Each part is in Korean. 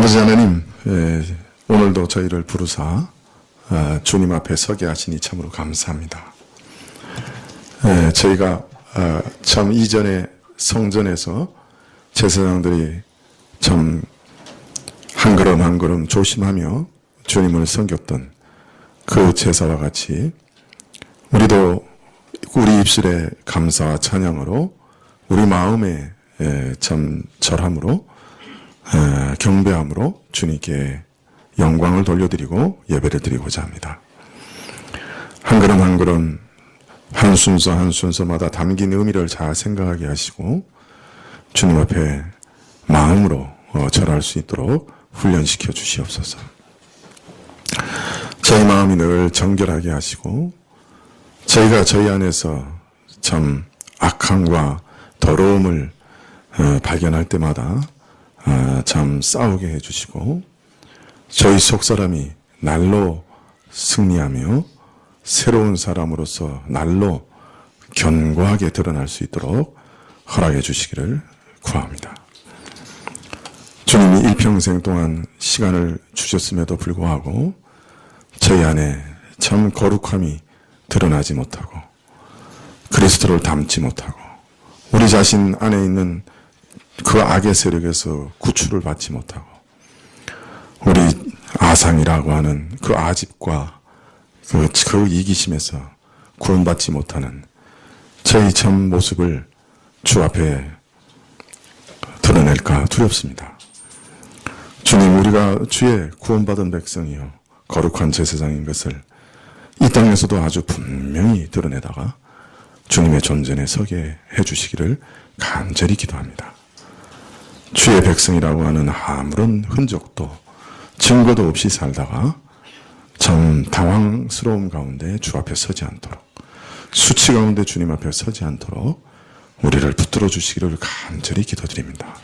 아버지 하나님, 오늘도 저희를 부르사 주님 앞에 서게 하시니 참으로 감사합니다. 저희가 참 이전에 성전에서 제사장들이 참 한 걸음 한 걸음 조심하며 주님을 섬겼던 그 제사와 같이 우리도 우리 입술의 감사와 찬양으로 우리 마음의 참 절함으로 경배함으로 주님께 영광을 돌려드리고 예배를 드리고자 합니다. 한 걸음 한 걸음 한 순서 한 순서마다 담긴 의미를 잘 생각하게 하시고 주님 앞에 마음으로 절할 수 있도록 훈련시켜 주시옵소서. 저희 마음이 늘 정결하게 하시고 저희가 저희 안에서 참 악함과 더러움을 발견할 때마다 참 싸우게 해주시고 저희 속사람이 날로 승리하며 새로운 사람으로서 날로 견고하게 드러날 수 있도록 허락해 주시기를 구합니다. 주님이 일평생 동안 시간을 주셨음에도 불구하고 저희 안에 참 거룩함이 드러나지 못하고 그리스도를 닮지 못하고 우리 자신 안에 있는 그 악의 세력에서 구출을 받지 못하고 우리 아상이라고 하는 그 아집과 그 이기심에서 구원받지 못하는 저희 참 모습을 주 앞에 드러낼까 두렵습니다. 주님, 우리가 주의 구원받은 백성이요 거룩한 제사장인 것을 이 땅에서도 아주 분명히 드러내다가 주님의 존전에 서게 해주시기를 간절히 기도합니다. 주의 백성이라고 하는 아무런 흔적도 증거도 없이 살다가 참 당황스러움 가운데 주 앞에 서지 않도록 수치 가운데 주님 앞에 서지 않도록 우리를 붙들어 주시기를 간절히 기도드립니다.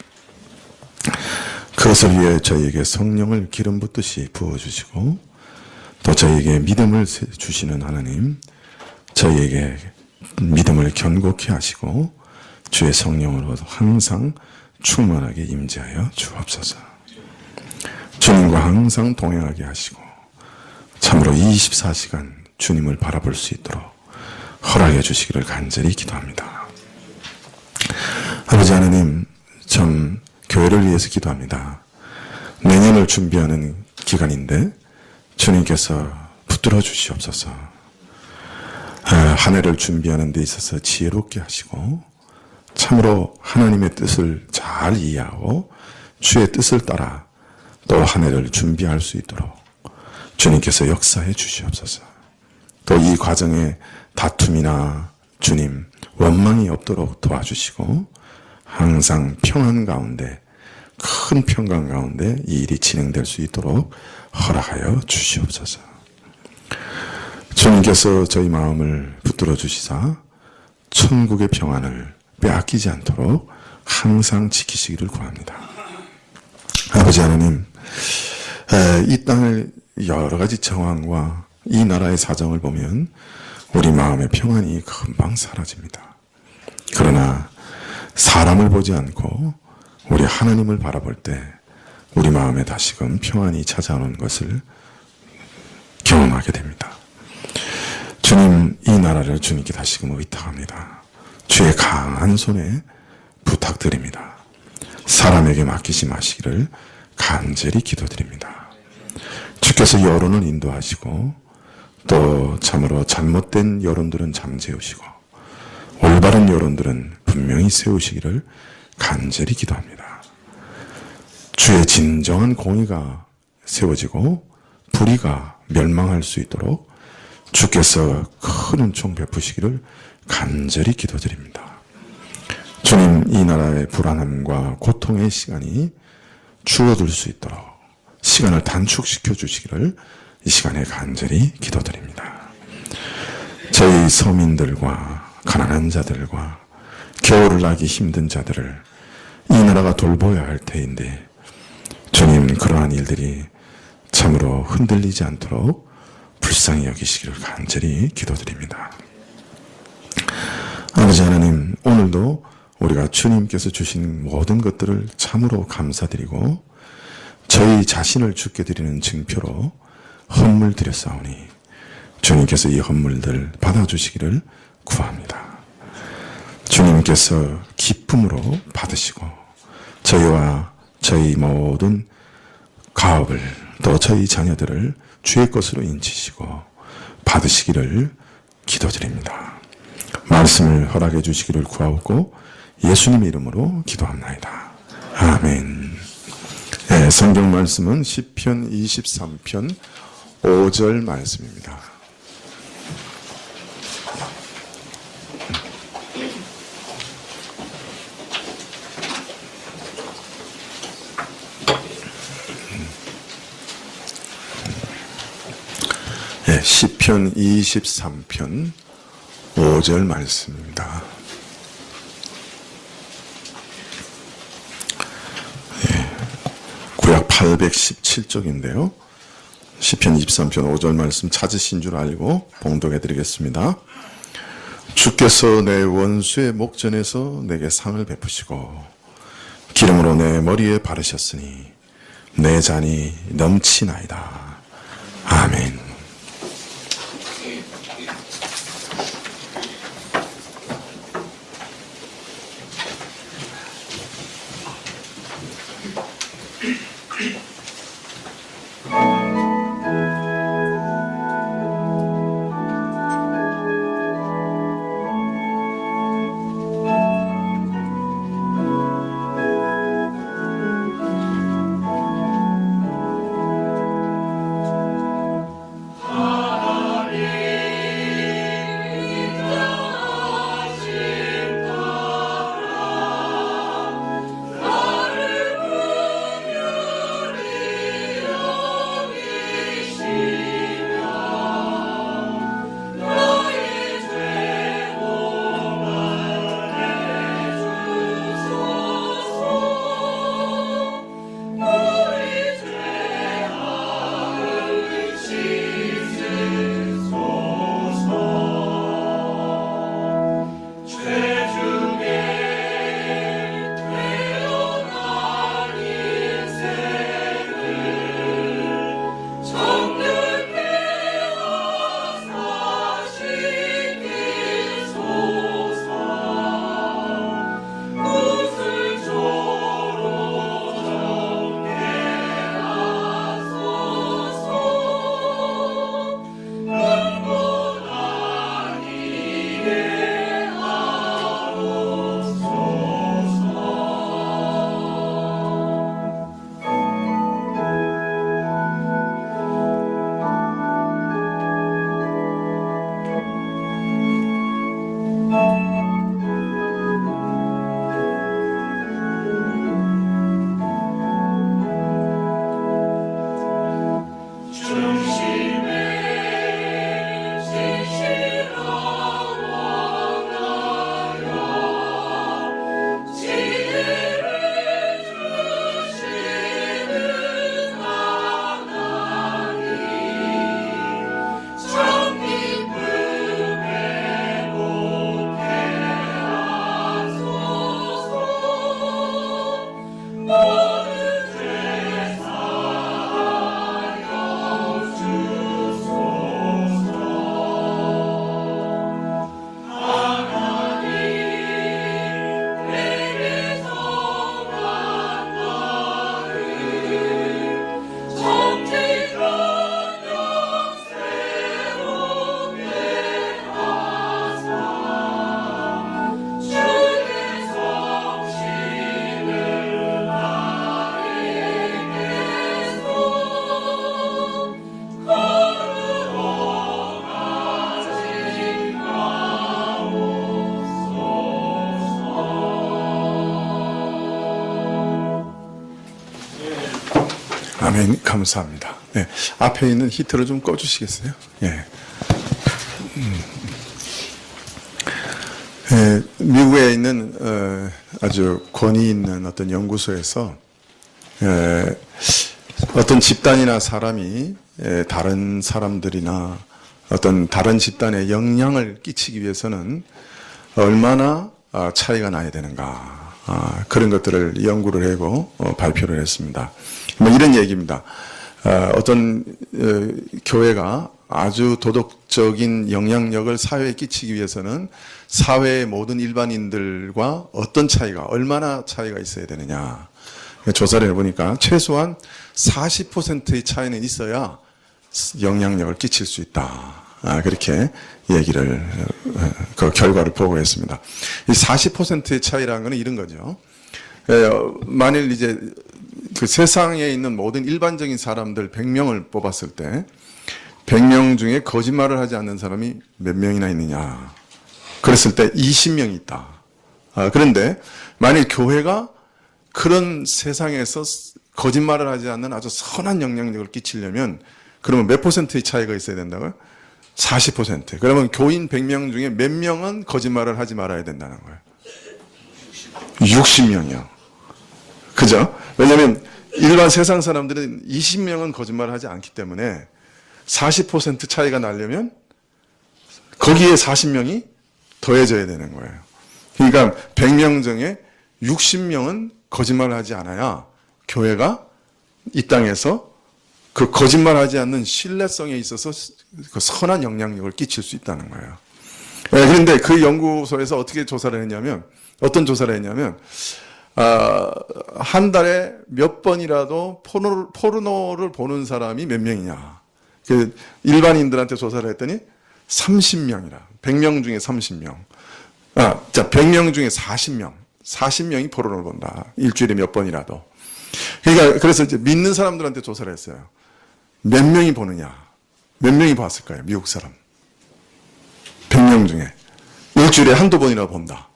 그것을 위해 저희에게 성령을 기름 붓듯이 부어주시고 또 저희에게 믿음을 주시는 하나님, 저희에게 믿음을 견고케 하시고 주의 성령으로 항상 충만하게 임재하여 주옵소서. 주님과 항상 동행하게 하시고 참으로 24시간 주님을 바라볼 수 있도록 허락해 주시기를 간절히 기도합니다. 아버지 하나님, 참 교회를 위해서 기도합니다. 내년을 준비하는 기간인데 주님께서 붙들어 주시옵소서. 한 해를 준비하는 데 있어서 지혜롭게 하시고 참으로 하나님의 뜻을 잘 이해하고 주의 뜻을 따라 또 한 해를 준비할 수 있도록 주님께서 역사해 주시옵소서. 또 이 과정에 다툼이나 주님 원망이 없도록 도와주시고 항상 평안 가운데 큰 평강 가운데 이 일이 진행될 수 있도록 허락하여 주시옵소서. 주님께서 저희 마음을 붙들어 주시사 천국의 평안을 빼앗기지 않도록 항상 지키시기를 구합니다. 아버지 하나님, 이 땅의 여러 가지 정황과 이 나라의 사정을 보면 우리 마음의 평안이 금방 사라집니다. 그러나 사람을 보지 않고 우리 하나님을 바라볼 때 우리 마음에 다시금 평안이 찾아오는 것을 경험하게 됩니다. 주님, 이 나라를 주님께 다시금 의탁합니다. 주의 강한 손에 부탁드립니다. 사람에게 맡기지 마시기를 간절히 기도드립니다. 주께서 여론을 인도하시고 또 참으로 잘못된 여론들은 잠재우시고 올바른 여론들은 분명히 세우시기를 간절히 기도합니다. 주의 진정한 공의가 세워지고 불의가 멸망할 수 있도록 주께서 큰 은총 베푸시기를 간절히 기도드립니다. 주님, 이 나라의 불안함과 고통의 시간이 줄어들 수 있도록 시간을 단축시켜 주시기를 이 시간에 간절히 기도드립니다. 저희 서민들과 가난한 자들과 겨울을 나기 힘든 자들을 이 나라가 돌보아야 할 터인데 주님, 그러한 일들이 참으로 흔들리지 않도록 불쌍히 여기시기를 간절히 기도드립니다. 아버지 하나님, 오늘도 우리가 주님께서 주신 모든 것들을 참으로 감사드리고 저희 자신을 주께 드리는 증표로 헌물 드렸사오니 주님께서 이 헌물들 받아주시기를 구합니다. 주님께서 기쁨으로 받으시고 저희와 저희 모든 가업을 또 저희 자녀들을 주의 것으로 인치시고 받으시기를 기도드립니다. 말씀을 허락해 주시기를 구하고 예수님의 이름으로 기도합나이다. 아멘. 네, 성경 말씀은 시편 23편 5절 말씀입니다. 네, 시편 23편 5절 말씀입니다. 구약 817쪽인데요. 시편 23편 5절 말씀 찾으신 줄 알고 봉독해 드리겠습니다. 주께서 내 원수의 목전에서 내게 상을 베푸시고 기름으로 내 머리에 바르셨으니 내 잔이 넘치나이다. 아멘. 아멘. 감사합니다. 네, 앞에 있는 히터를 좀 꺼주시겠어요? 예. 미국에 있는 아주 권위 있는 어떤 연구소에서 어떤 집단이나 사람이 다른 사람들이나 어떤 다른 집단에 영향을 끼치기 위해서는 얼마나 차이가 나야 되는가 그런 것들을 연구를 하고 발표를 했습니다. 뭐 이런 얘기입니다. 어떤 교회가 아주 도덕적인 영향력을 사회에 끼치기 위해서는 사회의 모든 일반인들과 어떤 차이가, 얼마나 차이가 있어야 되느냐. 조사를 해보니까 최소한 40%의 차이는 있어야 영향력을 끼칠 수 있다. 그렇게 얘기를, 그 결과를 보고했습니다. 이 40%의 차이라는 것은 이런 거죠. 만일 이제 그 세상에 있는 모든 일반적인 사람들 100명을 뽑았을 때 100명 중에 거짓말을 하지 않는 사람이 몇 명이나 있느냐. 그랬을 때 20명이 있다. 그런데 만일 교회가 그런 세상에서 거짓말을 하지 않는 아주 선한 영향력을 끼치려면 그러면 몇 %의 차이가 있어야 된다고요? 40%. 그러면 교인 100명 중에 몇 명은 거짓말을 하지 말아야 된다는 거예요. 60명이요. 그죠? 왜냐하면 일반 세상 사람들은 20명은 거짓말을 하지 않기 때문에 40% 차이가 나려면 거기에 40명이 더해져야 되는 거예요. 그러니까 100명 중에 60명은 거짓말을 하지 않아야 교회가 이 땅에서 그 거짓말하지 않는 신뢰성에 있어서 그 선한 영향력을 끼칠 수 있다는 거예요. 그런데 그 연구소에서 어떻게 조사를 했냐면, 어떤 조사를 했냐면, 한 달에 몇 번이라도 포르노를 보는 사람이 몇 명이냐. 그 일반인들한테 조사를 했더니 30명이라. 100명 중에 30명. 100명 중에 40명. 40명이 포르노를 본다. 일주일에 몇 번이라도. 그러니까 그래서 이제 믿는 사람들한테 조사를 했어요. 몇 명이 보느냐? 몇 명이 봤을까요? 미국 사람. 100명 중에. 일주일에 한두 번이나 본다.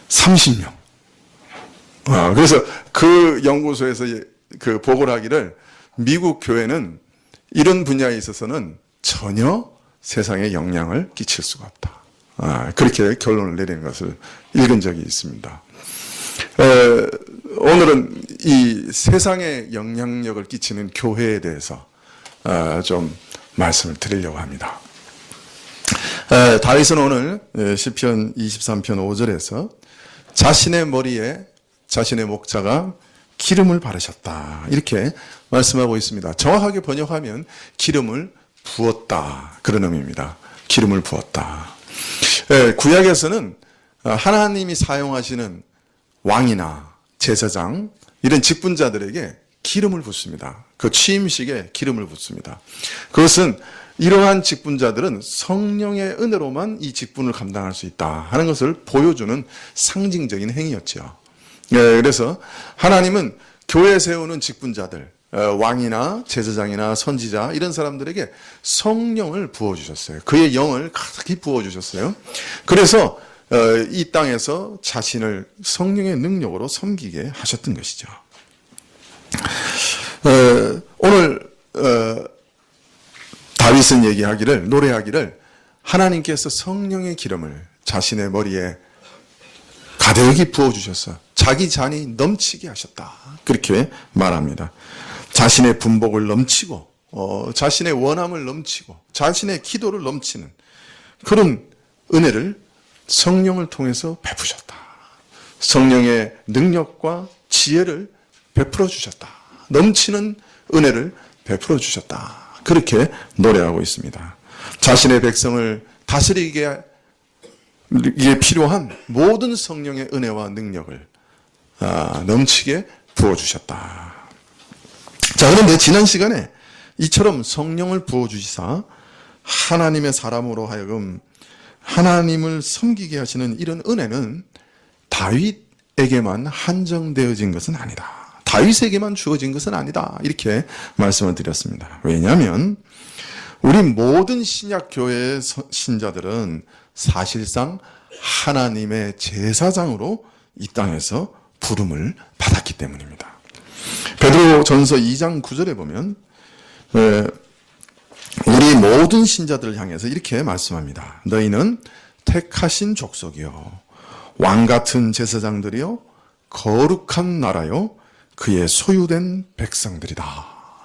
30명. 그래서 그 연구소에서 그 보고를 하기를 미국 교회는 이런 분야에 있어서는 전혀 세상에 영향을 끼칠 수가 없다. 그렇게 결론을 내리는 것을 읽은 적이 있습니다. 오늘은 이 세상에 영향력을 끼치는 교회에 대해서 좀 말씀을 드리려고 합니다. 다윗은 오늘 시편 23편 5절에서 자신의 머리에 자신의 목자가 기름을 바르셨다. 이렇게 말씀하고 있습니다. 정확하게 번역하면 기름을 부었다. 그런 의미입니다. 기름을 부었다. 구약에서는 하나님이 사용하시는 왕이나 제사장 이런 직분자들에게 기름을 붓습니다. 그 취임식에 기름을 붓습니다. 그것은 이러한 직분자들은 성령의 은혜로만 이 직분을 감당할 수 있다 하는 것을 보여주는 상징적인 행위였죠. 그래서 하나님은 교회에 세우는 직분자들, 왕이나 제사장이나 선지자 이런 사람들에게 성령을 부어주셨어요. 그의 영을 가득히 부어주셨어요. 그래서 이 땅에서 자신을 성령의 능력으로 섬기게 하셨던 것이죠. 오늘 다윗은 얘기하기를, 노래하기를 하나님께서 성령의 기름을 자신의 머리에 가득히 부어주셔서 자기 잔이 넘치게 하셨다. 그렇게 말합니다. 자신의 분복을 넘치고 자신의 원함을 넘치고 자신의 기도를 넘치는 그런 은혜를 성령을 통해서 베푸셨다. 성령의 능력과 지혜를 베풀어 주셨다. 넘치는 은혜를 베풀어 주셨다. 그렇게 노래하고 있습니다. 자신의 백성을 다스리기에 필요한 모든 성령의 은혜와 능력을 넘치게 부어주셨다. 자, 그런데 지난 시간에 이처럼 성령을 부어주시사 하나님의 사람으로 하여금 하나님을 섬기게 하시는 이런 은혜는 다윗에게만 한정되어진 것은 아니다. 다윗에게만 주어진 것은 아니다. 이렇게 말씀을 드렸습니다. 왜냐하면 우리 모든 신약교회의 신자들은 사실상 하나님의 제사장으로 이 땅에서 부름을 받았기 때문입니다. 베드로전서 2장 9절에 보면 우리 모든 신자들을 향해서 이렇게 말씀합니다. 너희는 택하신 족속이요 왕같은 제사장들이요 거룩한 나라요 그의 소유된 백성들이다.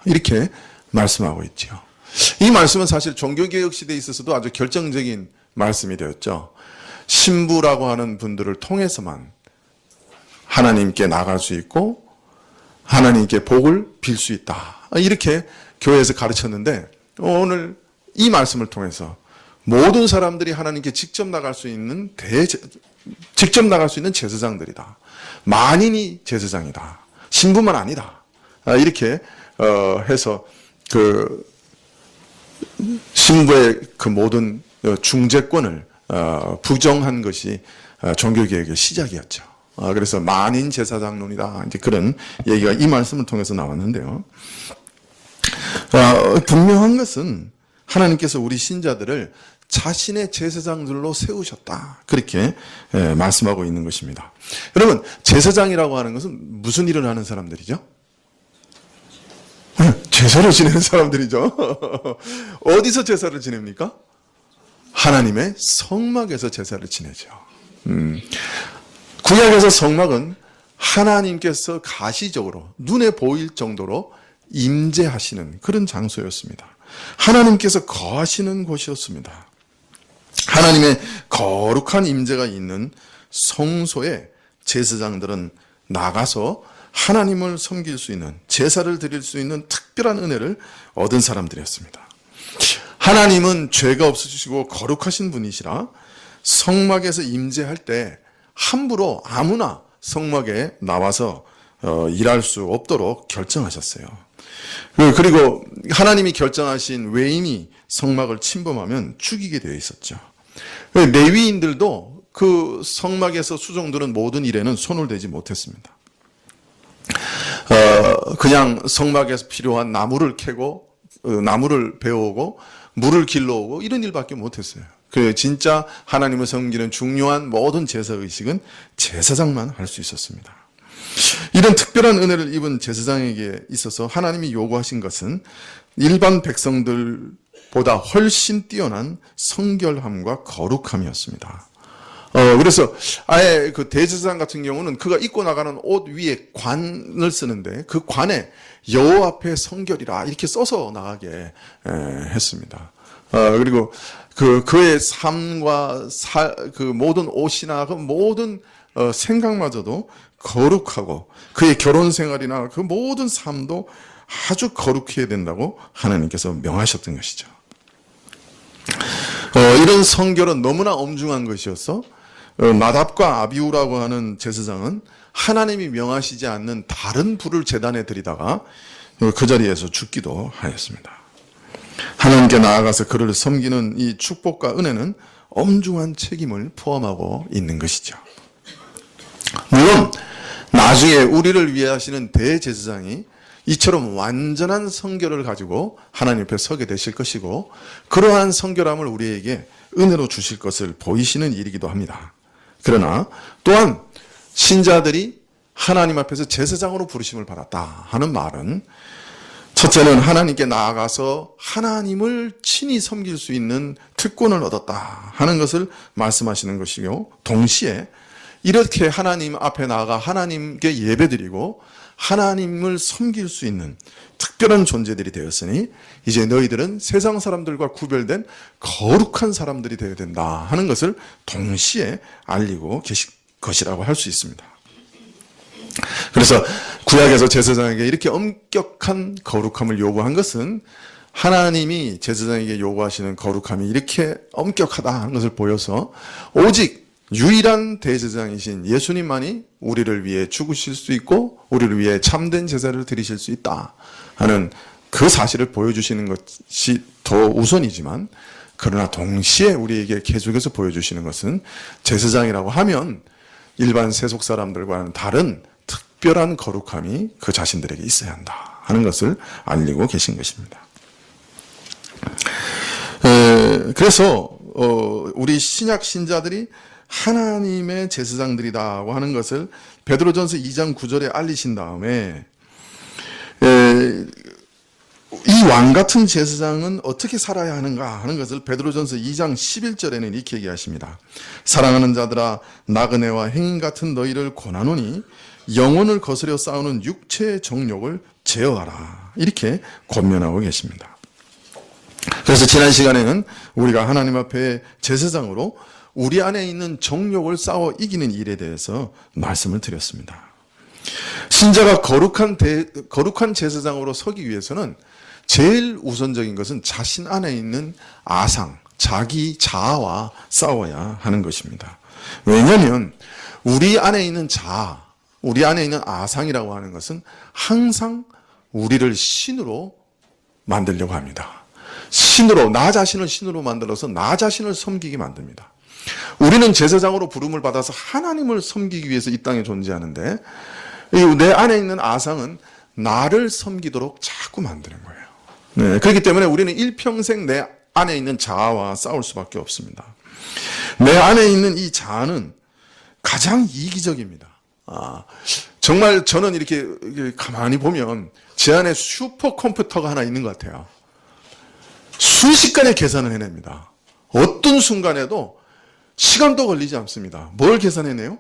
이렇게 말씀하고 있죠. 이 말씀은 사실 종교개혁 시대에 있어서도 아주 결정적인 말씀이 되었죠. 신부라고 하는 분들을 통해서만 하나님께 나갈 수 있고 하나님께 복을 빌 수 있다. 이렇게 교회에서 가르쳤는데 오늘 이 말씀을 통해서 모든 사람들이 하나님께 직접 나갈 수 있는 제사장들이다. 만인이 제사장이다. 신부만 아니다. 이렇게 해서 그 신부의 그 모든 중재권을 부정한 것이 종교개혁의 시작이었죠. 그래서 만인 제사장론이다. 이제 그런 얘기가 이 말씀을 통해서 나왔는데요. 분명한 것은 하나님께서 우리 신자들을 자신의 제사장들로 세우셨다. 그렇게 말씀하고 있는 것입니다. 여러분, 제사장이라고 하는 것은 무슨 일을 하는 사람들이죠? 제사를 지내는 사람들이죠. 어디서 제사를 지냅니까? 하나님의 성막에서 제사를 지내죠. 구약에서 성막은 하나님께서 가시적으로 눈에 보일 정도로 임재하시는 그런 장소였습니다. 하나님께서 거하시는 곳이었습니다. 하나님의 거룩한 임재가 있는 성소에 제사장들은 나가서 하나님을 섬길 수 있는, 제사를 드릴 수 있는 특별한 은혜를 얻은 사람들이었습니다. 하나님은 죄가 없으시고 거룩하신 분이시라 성막에서 임재할 때 함부로 아무나 성막에 나와서 일할 수 없도록 결정하셨어요. 그리고 하나님이 결정하신 외인이 성막을 침범하면 죽이게 되어 있었죠. 레위인들도 그 성막에서 수종드는 모든 일에는 손을 대지 못했습니다. 그냥 성막에서 필요한 나무를 캐고 나무를 베어오고 물을 길러오고 이런 일밖에 못했어요. 그 진짜 하나님을 섬기는 중요한 모든 제사의식은 제사장만 할 수 있었습니다. 이런 특별한 은혜를 입은 제사장에게 있어서 하나님이 요구하신 것은 일반 백성들보다 훨씬 뛰어난 성결함과 거룩함이었습니다. 그래서 아예 그 대제사장 같은 경우는 그가 입고 나가는 옷 위에 관을 쓰는데 그 관에 여호와 앞에 성결이라 이렇게 써서 나가게 했습니다. 그리고 그의 삶과 그 모든 옷이나 그 모든 생각마저도 거룩하고 그의 결혼 생활이나 그 모든 삶도 아주 거룩해야 된다고 하나님께서 명하셨던 것이죠. 이런 성결은 너무나 엄중한 것이어서 나답과 아비후라고 하는 제사장은 하나님이 명하시지 않는 다른 불을 제단에 들이다가 그 자리에서 죽기도 하였습니다. 하나님께 나아가서 그를 섬기는 이 축복과 은혜는 엄중한 책임을 포함하고 있는 것이죠. 물론 나중에 우리를 위해 하시는 대제사장이 이처럼 완전한 성결을 가지고 하나님 앞에 서게 되실 것이고 그러한 성결함을 우리에게 은혜로 주실 것을 보이시는 일이기도 합니다. 그러나 또한 신자들이 하나님 앞에서 제사장으로 부르심을 받았다 하는 말은 첫째는 하나님께 나아가서 하나님을 친히 섬길 수 있는 특권을 얻었다 하는 것을 말씀하시는 것이고 동시에 이렇게 하나님 앞에 나아가 하나님께 예배드리고 하나님을 섬길 수 있는 특별한 존재들이 되었으니 이제 너희들은 세상 사람들과 구별된 거룩한 사람들이 되어야 된다 하는 것을 동시에 알리고 계신 것이라고 할 수 있습니다. 그래서 구약에서 제사장에게 이렇게 엄격한 거룩함을 요구한 것은 하나님이 제사장에게 요구하시는 거룩함이 이렇게 엄격하다 하는 것을 보여서 오직 유일한 대제사장이신 예수님만이 우리를 위해 죽으실 수 있고 우리를 위해 참된 제사를 드리실 수 있다 하는 그 사실을 보여주시는 것이 더 우선이지만 그러나 동시에 우리에게 계속해서 보여주시는 것은 제사장이라고 하면 일반 세속 사람들과는 다른 특별한 거룩함이 그 자신들에게 있어야 한다 하는 것을 알리고 계신 것입니다. 그래서 우리 신약 신자들이 하나님의 제사장들이다고 하는 것을 베드로전서 2장 9절에 알리신 다음에 이 왕 같은 제사장은 어떻게 살아야 하는가 하는 것을 베드로전서 2장 11절에는 이렇게 얘기하십니다. 사랑하는 자들아 나그네와 행인 같은 너희를 권하노니 영혼을 거스려 싸우는 육체의 정욕을 제어하라 이렇게 권면하고 계십니다. 그래서 지난 시간에는 우리가 하나님 앞에 제사장으로 우리 안에 있는 정욕을 싸워 이기는 일에 대해서 말씀을 드렸습니다. 신자가 거룩한 제사장으로 서기 위해서는 제일 우선적인 것은 자신 안에 있는 아상, 자기 자아와 싸워야 하는 것입니다. 왜냐하면 우리 안에 있는 자아, 우리 안에 있는 아상이라고 하는 것은 항상 우리를 신으로 만들려고 합니다. 신으로, 나 자신을 신으로 만들어서 나 자신을 섬기게 만듭니다. 우리는 제사장으로 부름을 받아서 하나님을 섬기기 위해서 이 땅에 존재하는데 내 안에 있는 아상은 나를 섬기도록 자꾸 만드는 거예요. 네, 그렇기 때문에 우리는 일평생 내 안에 있는 자아와 싸울 수밖에 없습니다. 내 안에 있는 이 자아는 가장 이기적입니다. 정말 저는 이렇게 가만히 보면 제 안에 슈퍼컴퓨터가 하나 있는 것 같아요. 순식간에 계산을 해냅니다. 어떤 순간에도 시간도 걸리지 않습니다. 뭘 계산해내요?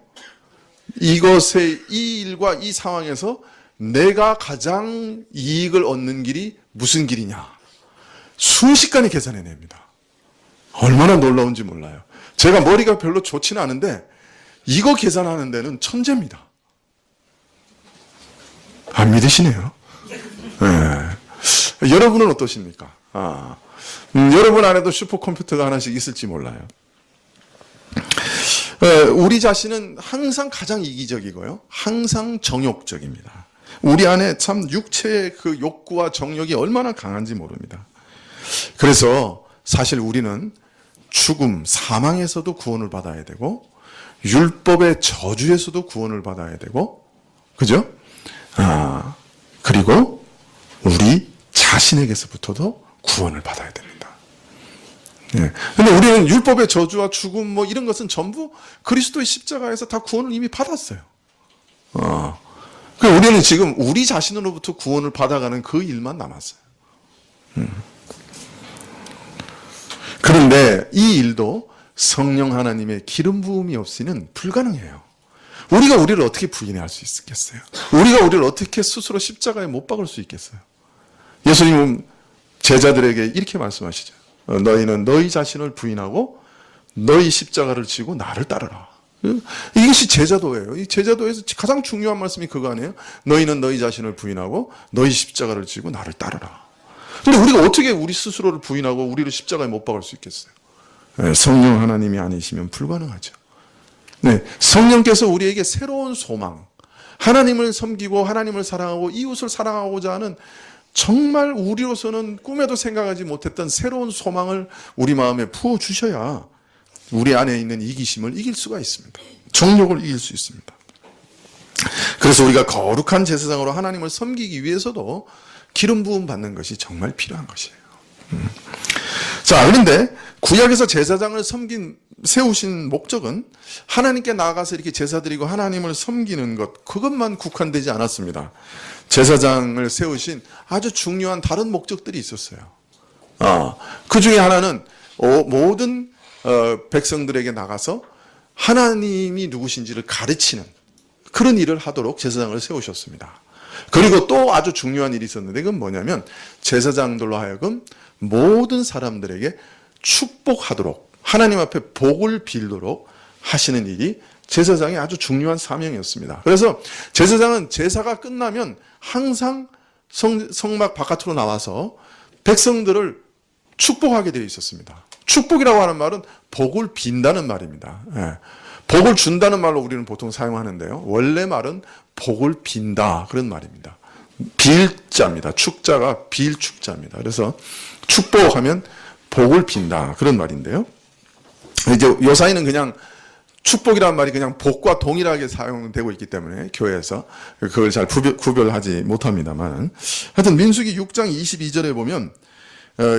이것의 이 일과 이 상황에서 내가 가장 이익을 얻는 길이 무슨 길이냐. 순식간에 계산해냅니다. 얼마나 놀라운지 몰라요. 제가 머리가 별로 좋지는 않은데 이거 계산하는 데는 천재입니다. 안 믿으시네요. 네. 여러분은 어떠십니까? 여러분 안에도 슈퍼컴퓨터가 하나씩 있을지 몰라요. 우리 자신은 항상 가장 이기적이고요. 항상 정욕적입니다. 우리 안에 참 육체의 그 욕구와 정욕이 얼마나 강한지 모릅니다. 그래서 사실 우리는 죽음, 사망에서도 구원을 받아야 되고 율법의 저주에서도 구원을 받아야 되고 그죠? 그리고 우리 자신에게서부터도 구원을 받아야 됩니다. 예. 근데 우리는 율법의 저주와 죽음 뭐 이런 것은 전부 그리스도의 십자가에서 다 구원을 이미 받았어요. 우리는 지금 우리 자신으로부터 구원을 받아가는 그 일만 남았어요. 그런데 이 일도 성령 하나님의 기름 부음이 없이는 불가능해요. 우리가 우리를 어떻게 부인할 수 있겠어요? 우리가 우리를 어떻게 스스로 십자가에 못 박을 수 있겠어요? 예수님은 제자들에게 이렇게 말씀하시죠. 너희는 너희 자신을 부인하고 너희 십자가를 지고 나를 따르라. 이것이 제자도예요. 이 제자도에서 가장 중요한 말씀이 그거 아니에요? 너희는 너희 자신을 부인하고 너희 십자가를 지고 나를 따르라. 근데 우리가 어떻게 우리 스스로를 부인하고 우리를 십자가에 못 박을 수 있겠어요? 네, 성령 하나님이 아니시면 불가능하죠. 네, 성령께서 우리에게 새로운 소망, 하나님을 섬기고 하나님을 사랑하고 이웃을 사랑하고자 하는 정말 우리로서는 꿈에도 생각하지 못했던 새로운 소망을 우리 마음에 부어주셔야 우리 안에 있는 이기심을 이길 수가 있습니다. 정욕을 이길 수 있습니다. 그래서 우리가 거룩한 제사장으로 하나님을 섬기기 위해서도 기름 부음 받는 것이 정말 필요한 것이에요. 자, 그런데 구약에서 제사장을 세우신 목적은 하나님께 나아가서 이렇게 제사드리고 하나님을 섬기는 것, 그것만 국한되지 않았습니다. 제사장을 세우신 아주 중요한 다른 목적들이 있었어요. 그 중에 하나는 모든 백성들에게 나가서 하나님이 누구신지를 가르치는 그런 일을 하도록 제사장을 세우셨습니다. 그리고 또 아주 중요한 일이 있었는데 그건 뭐냐면 제사장들로 하여금 모든 사람들에게 축복하도록 하나님 앞에 복을 빌도록 하시는 일이 제사장의 아주 중요한 사명이었습니다. 그래서 제사장은 제사가 끝나면 항상 성막 바깥으로 나와서 백성들을 축복하게 되어 있었습니다. 축복이라고 하는 말은 복을 빈다는 말입니다. 예. 복을 준다는 말로 우리는 보통 사용하는데요. 원래 말은 복을 빈다 그런 말입니다. 빌자입니다. 축자가 빌축자입니다. 그래서 축복하면 복을 빈다 그런 말인데요. 이제 요사이는 그냥 축복이라는 말이 그냥 복과 동일하게 사용되고 있기 때문에 교회에서 그걸 잘 구별하지 못합니다만 하여튼 민수기 6장 22절에 보면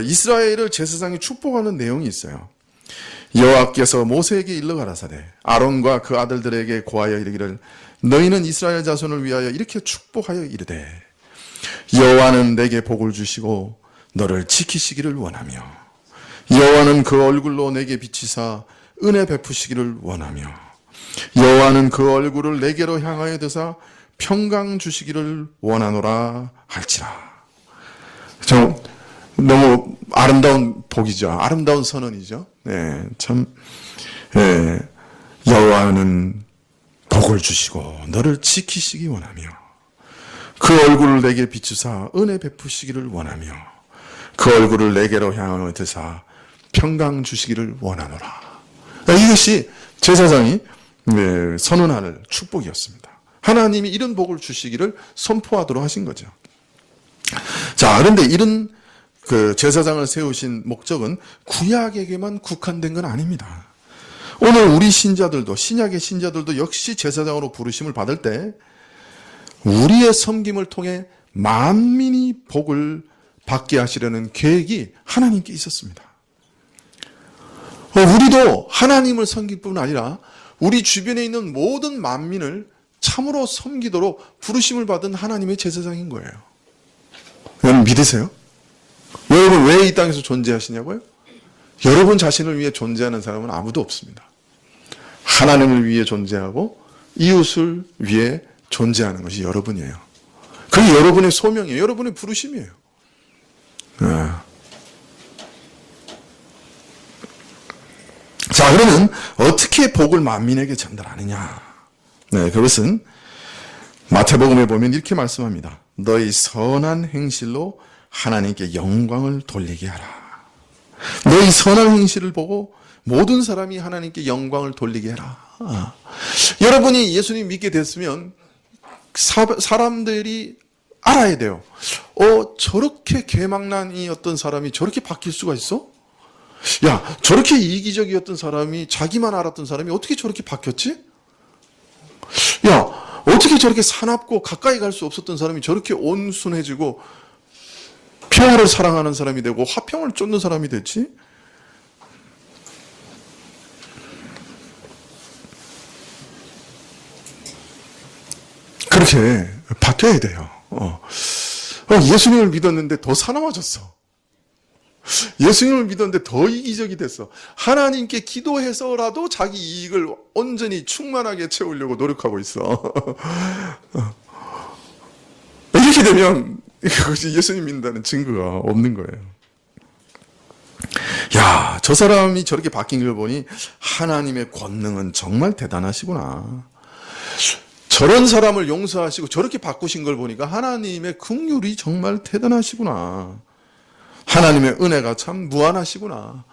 이스라엘을 제사장이 축복하는 내용이 있어요. 여호와께서 모세에게 일러 가라사대 아론과 그 아들들에게 고하여 이르기를 너희는 이스라엘 자손을 위하여 이렇게 축복하여 이르되 여호와는 내게 복을 주시고 너를 지키시기를 원하며 여호와는 그 얼굴로 내게 비치사 은혜 베푸시기를 원하며 여호와는 그 얼굴을 내게로 향하여 드사 평강 주시기를 원하노라 할지라. 너무 아름다운 복이죠. 아름다운 선언이죠. 네, 참 여호와는 복을 주시고 너를 지키시기 원하며 그 얼굴을 내게 비추사 은혜 베푸시기를 원하며 그 얼굴을 내게로 향하여 드사 평강 주시기를 원하노라. 이것이 제사장이 선언할 축복이었습니다. 하나님이 이런 복을 주시기를 선포하도록 하신 거죠. 자, 그런데 이런 그 제사장을 세우신 목적은 구약에게만 국한된 건 아닙니다. 오늘 우리 신자들도, 신약의 신자들도 역시 제사장으로 부르심을 받을 때 우리의 섬김을 통해 만민이 복을 받게 하시려는 계획이 하나님께 있었습니다. 우리도 하나님을 섬길 뿐 아니라 우리 주변에 있는 모든 만민을 참으로 섬기도록 부르심을 받은 하나님의 제사장인 거예요. 여러분 믿으세요? 여러분 왜 이 땅에서 존재하시냐고요? 여러분 자신을 위해 존재하는 사람은 아무도 없습니다. 하나님을 위해 존재하고 이웃을 위해 존재하는 것이 여러분이에요. 그게 여러분의 소명이에요. 여러분의 부르심이에요. 자, 그러면 어떻게 복을 만민에게 전달하느냐? 그것은 마태복음에 보면 이렇게 말씀합니다. 너희 선한 행실로 하나님께 영광을 돌리게 하라. 너희 선한 행실을 보고 모든 사람이 하나님께 영광을 돌리게 해라. 여러분이 예수님 믿게 됐으면 사람들이 알아야 돼요. 저렇게 개망난이었던 사람이 저렇게 바뀔 수가 있어? 야, 저렇게 이기적이었던 사람이, 자기만 알았던 사람이 어떻게 저렇게 바뀌었지? 야, 어떻게 저렇게 사납고 가까이 갈 수 없었던 사람이 저렇게 온순해지고 평화를 사랑하는 사람이 되고 화평을 쫓는 사람이 됐지? 그렇게 바뀌어야 돼요. 예수님을 믿었는데 더 사나워졌어. 예수님을 믿었는데 더 이기적이 됐어. 하나님께 기도해서라도 자기 이익을 온전히 충만하게 채우려고 노력하고 있어. 이렇게 되면 그것이 예수님 믿는다는 증거가 없는 거예요. 야, 저 사람이 저렇게 바뀐 걸 보니 하나님의 권능은 정말 대단하시구나. 저런 사람을 용서하시고 저렇게 바꾸신 걸 보니까 하나님의 긍휼이 정말 대단하시구나. 하나님의 은혜가 참 무한하시구나.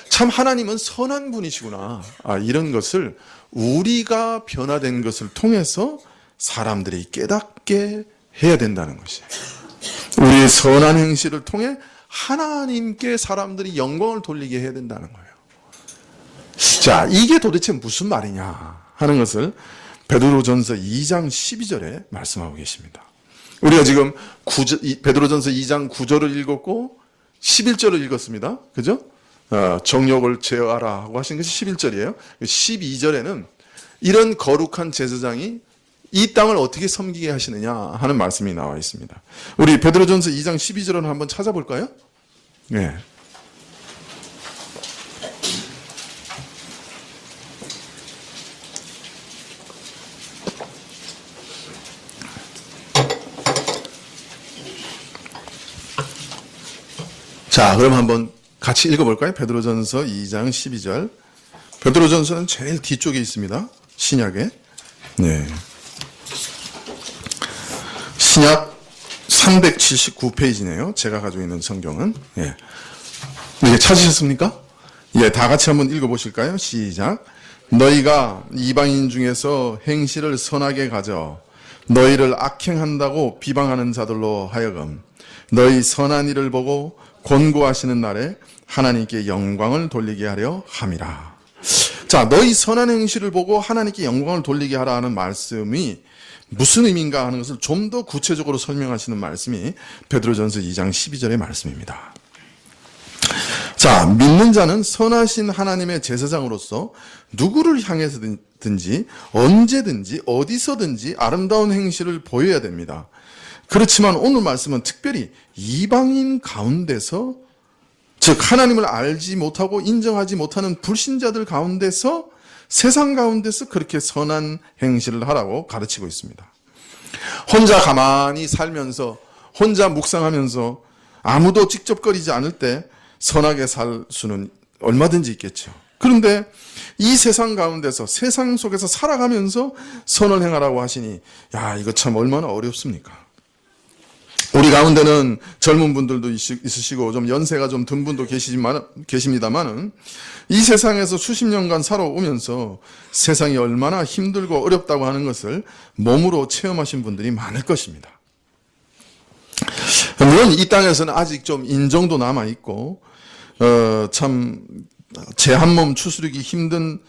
참 하나님은 선한 분이시구나. 이런 것을 우리가 변화된 것을 통해서 사람들이 깨닫게 해야 된다는 것이에요. 우리의 선한 행실을 통해 하나님께 사람들이 영광을 돌리게 해야 된다는 거예요. 자, 이게 도대체 무슨 말이냐 하는 것을 베드로전서 2장 12절에 말씀하고 계십니다. 우리가 지금 베드로전서 2장 9절을 읽었고 11절을 읽었습니다. 그죠? 정욕을 제어하라 하고 하신 것이 11절이에요. 12절에는 이런 거룩한 제사장이 이 땅을 어떻게 섬기게 하시느냐 하는 말씀이 나와 있습니다. 우리 베드로전서 2장 12절을 한번 찾아볼까요? 네. 자, 그럼 한번 같이 읽어볼까요? 베드로전서 2장 12절. 베드로전서는 제일 뒤쪽에 있습니다. 신약에. 네. 신약 379페이지네요. 제가 가지고 있는 성경은. 예. 이게 찾으셨습니까? 예, 다 같이 한번 읽어보실까요? 시작. 너희가 이방인 중에서 행실을 선하게 가져 너희를 악행한다고 비방하는 자들로 하여금 너희 선한 일을 보고 권고하시는 날에 하나님께 영광을 돌리게 하려 함이라. 자, 너희 선한 행실을 보고 하나님께 영광을 돌리게 하라 하는 말씀이 무슨 의미인가 하는 것을 좀 더 구체적으로 설명하시는 말씀이 베드로전서 2장 12절의 말씀입니다. 자, 믿는 자는 선하신 하나님의 제사장으로서 누구를 향해서든지 언제든지 어디서든지 아름다운 행실을 보여야 됩니다. 그렇지만 오늘 말씀은 특별히 이방인 가운데서, 즉 하나님을 알지 못하고 인정하지 못하는 불신자들 가운데서, 세상 가운데서 그렇게 선한 행실을 하라고 가르치고 있습니다. 혼자 가만히 살면서, 혼자 묵상하면서 아무도 직접거리지 않을 때 선하게 살 수는 얼마든지 있겠죠. 그런데 이 세상 가운데서 세상 속에서 살아가면서 선을 행하라고 하시니 야, 이거 참 얼마나 어렵습니까? 우리 가운데는 젊은 분들도 있으시고 좀 연세가 좀 든 분도 계십니다만은 이 세상에서 수십 년간 살아오면서 세상이 얼마나 힘들고 어렵다고 하는 것을 몸으로 체험하신 분들이 많을 것입니다. 물론 이 땅에서는 아직 좀 인정도 남아있고 참 제 한 몸 추스르기 힘든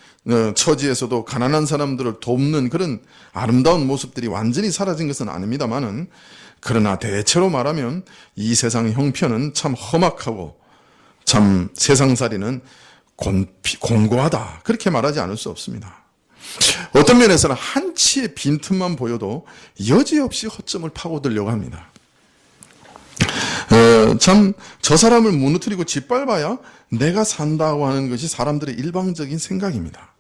처지에서도 가난한 사람들을 돕는 그런 아름다운 모습들이 완전히 사라진 것은 아닙니다만은 그러나 대체로 말하면 이 세상 형편은 참 험악하고 참 세상살이는 공고하다. 그렇게 말하지 않을 수 없습니다. 어떤 면에서는 한치의 빈틈만 보여도 여지없이 허점을 파고들려고 합니다. 참 저 사람을 무너뜨리고 짓밟아야 내가 산다고 하는 것이 사람들의 일방적인 생각입니다.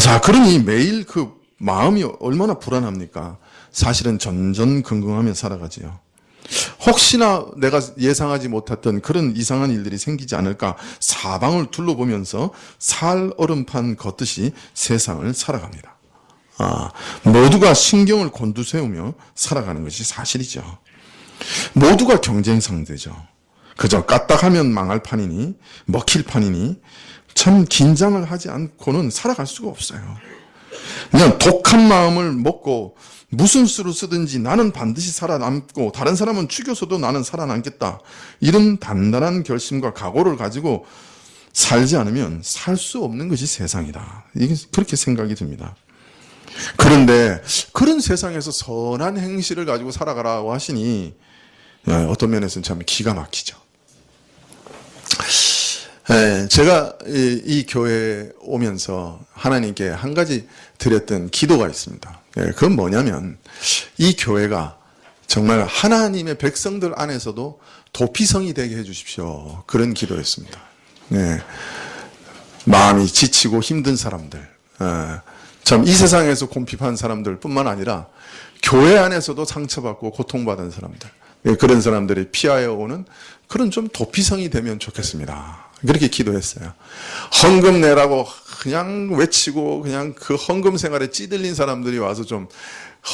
자, 그러니 매일 그 마음이 얼마나 불안합니까? 사실은 전전긍긍하며 살아가지요. 혹시나 내가 예상하지 못했던 그런 이상한 일들이 생기지 않을까 사방을 둘러보면서 살 얼음판 걷듯이 세상을 살아갑니다. 모두가 신경을 곤두세우며 살아가는 것이 사실이죠. 모두가 경쟁 상대죠. 그저 까딱하면 망할 판이니 먹힐 판이니 참 긴장을 하지 않고는 살아갈 수가 없어요. 그냥 독한 마음을 먹고 무슨 수를 쓰든지 나는 반드시 살아남고 다른 사람은 죽여서도 나는 살아남겠다. 이런 단단한 결심과 각오를 가지고 살지 않으면 살 수 없는 것이 세상이다. 이게 그렇게 생각이 듭니다. 그런데 그런 세상에서 선한 행실을 가지고 살아가라고 하시니 어떤 면에서는 참 기가 막히죠. 제가 이 교회에 오면서 하나님께 한 가지 드렸던 기도가 있습니다. 그건 뭐냐면 이 교회가 정말 하나님의 백성들 안에서도 도피성이 되게 해주십시오. 그런 기도였습니다. 마음이 지치고 힘든 사람들, 참 이 세상에서 곰핍한 사람들 뿐만 아니라 교회 안에서도 상처받고 고통받은 사람들, 그런 사람들이 피하여 오는 그런 좀 도피성이 되면 좋겠습니다. 그렇게 기도했어요. 헌금 내라고 그냥 외치고 그냥 그 헌금 생활에 찌들린 사람들이 와서 좀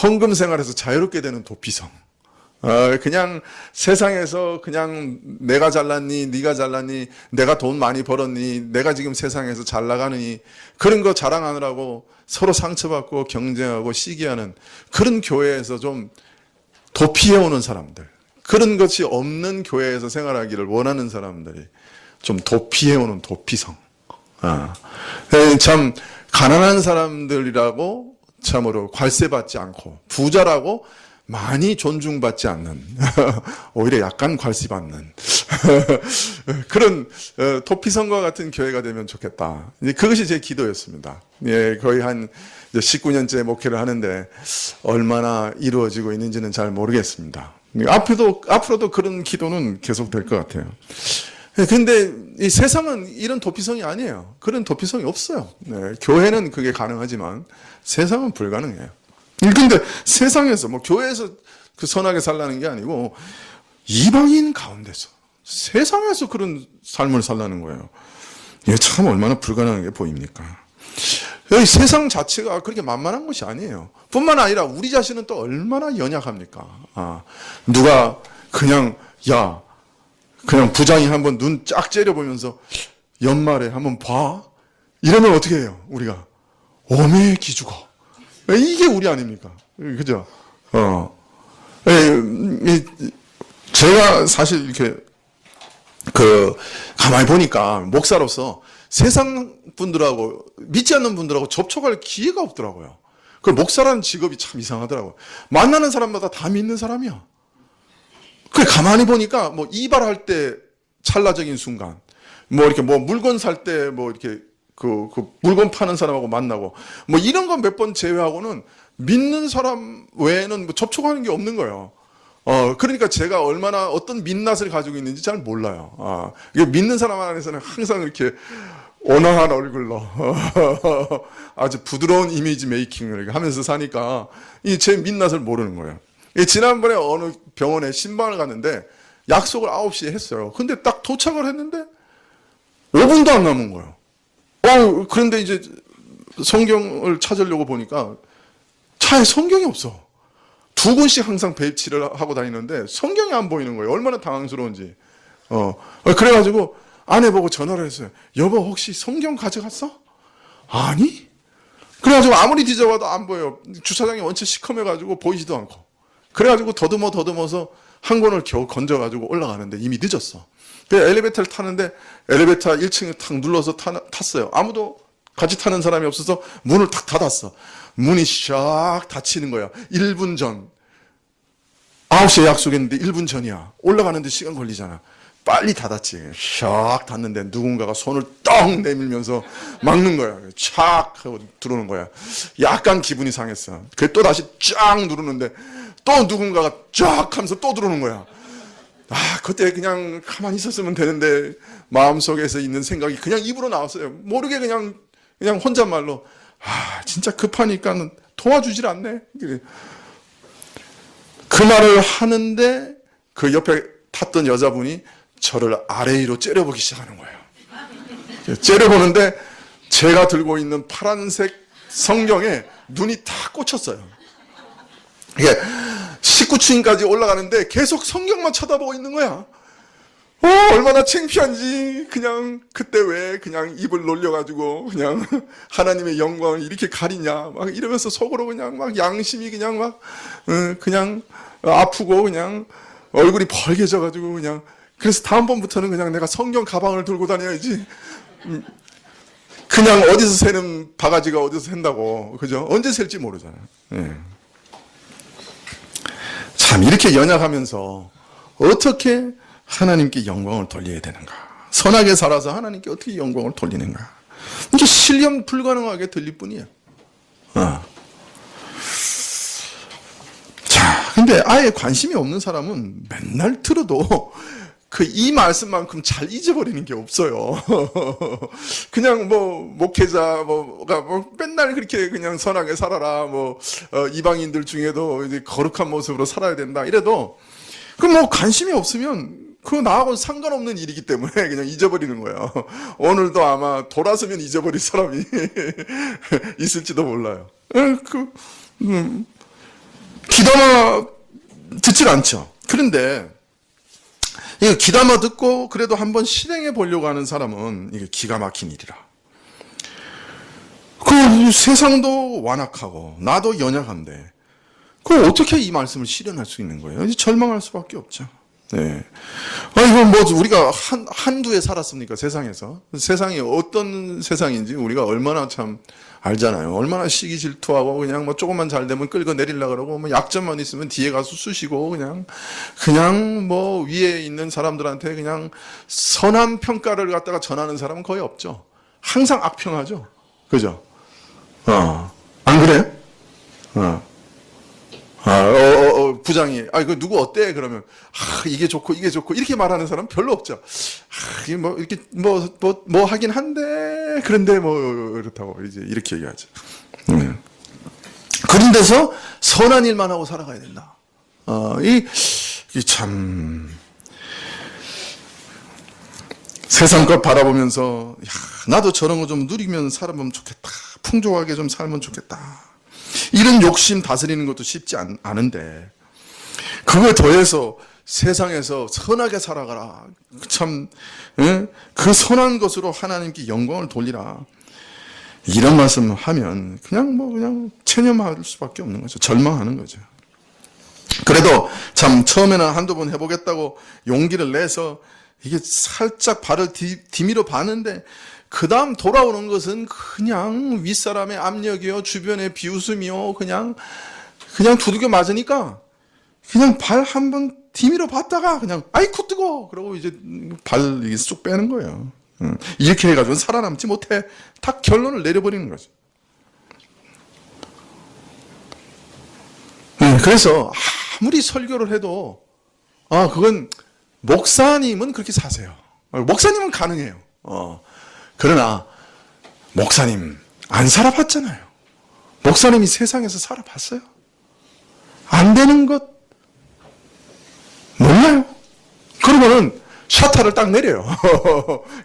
헌금 생활에서 자유롭게 되는 도피성. 그냥 세상에서 그냥 내가 잘났니, 네가 잘났니, 내가 돈 많이 벌었니, 내가 지금 세상에서 잘 나가느니 그런 거 자랑하느라고 서로 상처받고 경쟁하고 시기하는 그런 교회에서 좀 도피해오는 사람들, 그런 것이 없는 교회에서 생활하기를 원하는 사람들이 좀 도피해오는 도피성. 참 가난한 사람들이라고 참으로 괄세받지 않고 부자라고 많이 존중받지 않는 오히려 약간 괄시받는 그런 도피성과 같은 교회가 되면 좋겠다. 그것이 제 기도였습니다. 거의 한 19년째 목회를 하는데 얼마나 이루어지고 있는지는 잘 모르겠습니다. 앞으로도 그런 기도는 계속 될 것 같아요. 근데 이 세상은 이런 도피성이 아니에요. 그런 도피성이 없어요. 교회는 그게 가능하지만 세상은 불가능해요. 근데 세상에서 교회에서 그 선하게 살라는 게 아니고 이방인 가운데서 세상에서 그런 삶을 살라는 거예요. 이게 참 얼마나 불가능한 게 보입니까? 여기 세상 자체가 그렇게 만만한 것이 아니에요. 뿐만 아니라 우리 자신은 또 얼마나 연약합니까? 누가 그냥 그냥 부장이 한번 눈 쫙 째려보면서 연말에 한번 봐? 이러면 어떻게 해요? 우리가 오매 기죽어. 이게 우리 아닙니까? 그죠? 제가 사실 이렇게 가만히 보니까 목사로서 세상 분들하고 믿지 않는 분들하고 접촉할 기회가 없더라고요. 그 목사라는 직업이 참 이상하더라고요. 만나는 사람마다 다 믿는 사람이야. 그 가만히 보니까 이발할 때 찰나적인 순간, 이렇게 물건 살 때 이렇게 그 물건 파는 사람하고 만나고 이런 건 몇 번 제외하고는 믿는 사람 외에는 접촉하는 게 없는 거예요. 그러니까 제가 얼마나 어떤 민낯을 가지고 있는지 잘 몰라요. 이게 믿는 사람 안에서는 항상 이렇게 온화한 얼굴로 아주 부드러운 이미지 메이킹을 하면서 사니까 제 민낯을 모르는 거예요. 지난번에 어느 병원에 신방을 갔는데 약속을 9시에 했어요. 근데 딱 도착을 했는데 5분도 안 남은 거예요. 그런데 이제 성경을 찾으려고 보니까 차에 성경이 없어. 2권씩 항상 배치를 하고 다니는데 성경이 안 보이는 거예요. 얼마나 당황스러운지. 그래가지고 아내 보고 전화를 했어요. 여보, 혹시 성경 가져갔어? 아니? 그래가지고 아무리 뒤져봐도 안 보여요. 주차장이 원체 시커매가지고 보이지도 않고. 그래가지고 더듬어서 한 권을 겨우 건져가지고 올라가는데 이미 늦었어. 그래서 엘리베이터를 타는데 엘리베이터 1층에 탁 눌러서 탔어요. 아무도 같이 타는 사람이 없어서 문을 탁 닫았어. 문이 샥 닫히는 거야. 1분 전. 9시에 약속했는데 1분 전이야. 올라가는데 시간 걸리잖아. 빨리 닫았지. 샥 닫는데 누군가가 손을 떡 내밀면서 막는 거야. 촥 하고 들어오는 거야. 약간 기분이 상했어. 그래 또 다시 쫙 누르는데 또 누군가가 쫙 하면서 또 들어오는 거야. 그때 그냥 가만히 있었으면 되는데 마음속에서 있는 생각이 그냥 입으로 나왔어요. 모르게 그냥 혼잣말로 진짜 급하니까 도와주질 않네. 그 말을 하는데 그 옆에 탔던 여자분이 저를 아래 위로 째려보기 시작하는 거예요. 째려보는데 제가 들고 있는 파란색 성경에 눈이 다 꽂혔어요. 이게 19층까지 올라가는데 계속 성경만 쳐다보고 있는 거야. 얼마나 창피한지. 그냥 그때 왜 그냥 입을 놀려가지고 그냥 하나님의 영광을 이렇게 가리냐 막 이러면서 속으로 그냥 막 양심이 그냥 막 그냥 아프고 그냥 얼굴이 벌개져가지고 그냥. 그래서 다음번부터는 그냥 내가 성경 가방을 들고 다녀야지. 그냥 어디서 새는 바가지가 어디서 샌다고. 그죠? 언제 셀지 모르잖아요. 네. 참 이렇게 연약하면서 어떻게 하나님께 영광을 돌려야 되는가? 선하게 살아서 하나님께 어떻게 영광을 돌리는가? 이게 실현 불가능하게 들릴 뿐이에요. 자, 근데 아예 관심이 없는 사람은 맨날 들어도 이 말씀만큼 잘 잊어버리는 게 없어요. 그냥 목회자 맨날 그렇게 그냥 선하게 살아라. 이방인들 중에도 이제 거룩한 모습으로 살아야 된다. 이래도 관심이 없으면 그거 나하고 상관없는 일이기 때문에 그냥 잊어버리는 거예요. 오늘도 아마 돌아서면 잊어버릴 사람이 있을지도 몰라요. 귀담아 듣질 않죠. 그런데 이거 귀담아 듣고 그래도 한번 실행해 보려고 하는 사람은 이게 기가 막힌 일이라. 세상도 완악하고 나도 연약한데 그럼 어떻게 이 말씀을 실현할 수 있는 거예요? 이제 절망할 수밖에 없죠. 네. 이거 우리가 한두 해 살았습니까? 세상에서. 세상이 어떤 세상인지 우리가 얼마나 참 알잖아요. 얼마나 시기 질투하고 그냥 조금만 잘 되면 끌고 내리려고 그러고 약점만 있으면 뒤에 가서 쑤시고 그냥 위에 있는 사람들한테 그냥 선한 평가를 갖다가 전하는 사람은 거의 없죠. 항상 악평하죠. 그죠? 안 그래요? 부장이, 그 누구 어때? 그러면, 이게 좋고, 이렇게 말하는 사람 별로 없죠. 이렇게, 하긴 한데, 그런데 이렇다고, 이제, 이렇게 얘기하죠. 그런 데서 선한 일만 하고 살아가야 된다. 참, 세상 것 바라보면서, 나도 저런 거 좀 누리면 살아보면 좋겠다. 풍족하게 좀 살면 좋겠다. 이런 욕심 다스리는 것도 쉽지 않은데 그거에 더해서 세상에서 선하게 살아가라. 참, 그 선한 것으로 하나님께 영광을 돌리라. 이런 말씀을 하면 그냥 체념할 수밖에 없는 거죠. 절망하는 거죠. 그래도 참 처음에는 한두 번 해보겠다고 용기를 내서 이게 살짝 발을 디미러 봤는데 그 다음 돌아오는 것은 그냥 윗사람의 압력이요, 주변의 비웃음이요, 그냥 두들겨 맞으니까 그냥 발 한번 디미러 봤다가 그냥 아이쿠 뜨거! 그러고 이제 발 쑥 빼는 거예요. 이렇게 해가지고 살아남지 못해. 딱 결론을 내려버리는 거죠. 그래서 아무리 설교를 해도 그건 목사님은 그렇게 사세요. 목사님은 가능해요. 그러나 목사님 안 살아봤잖아요. 목사님이 세상에서 살아봤어요? 안 되는 것 몰라요. 그러면은 샤타를 딱 내려요.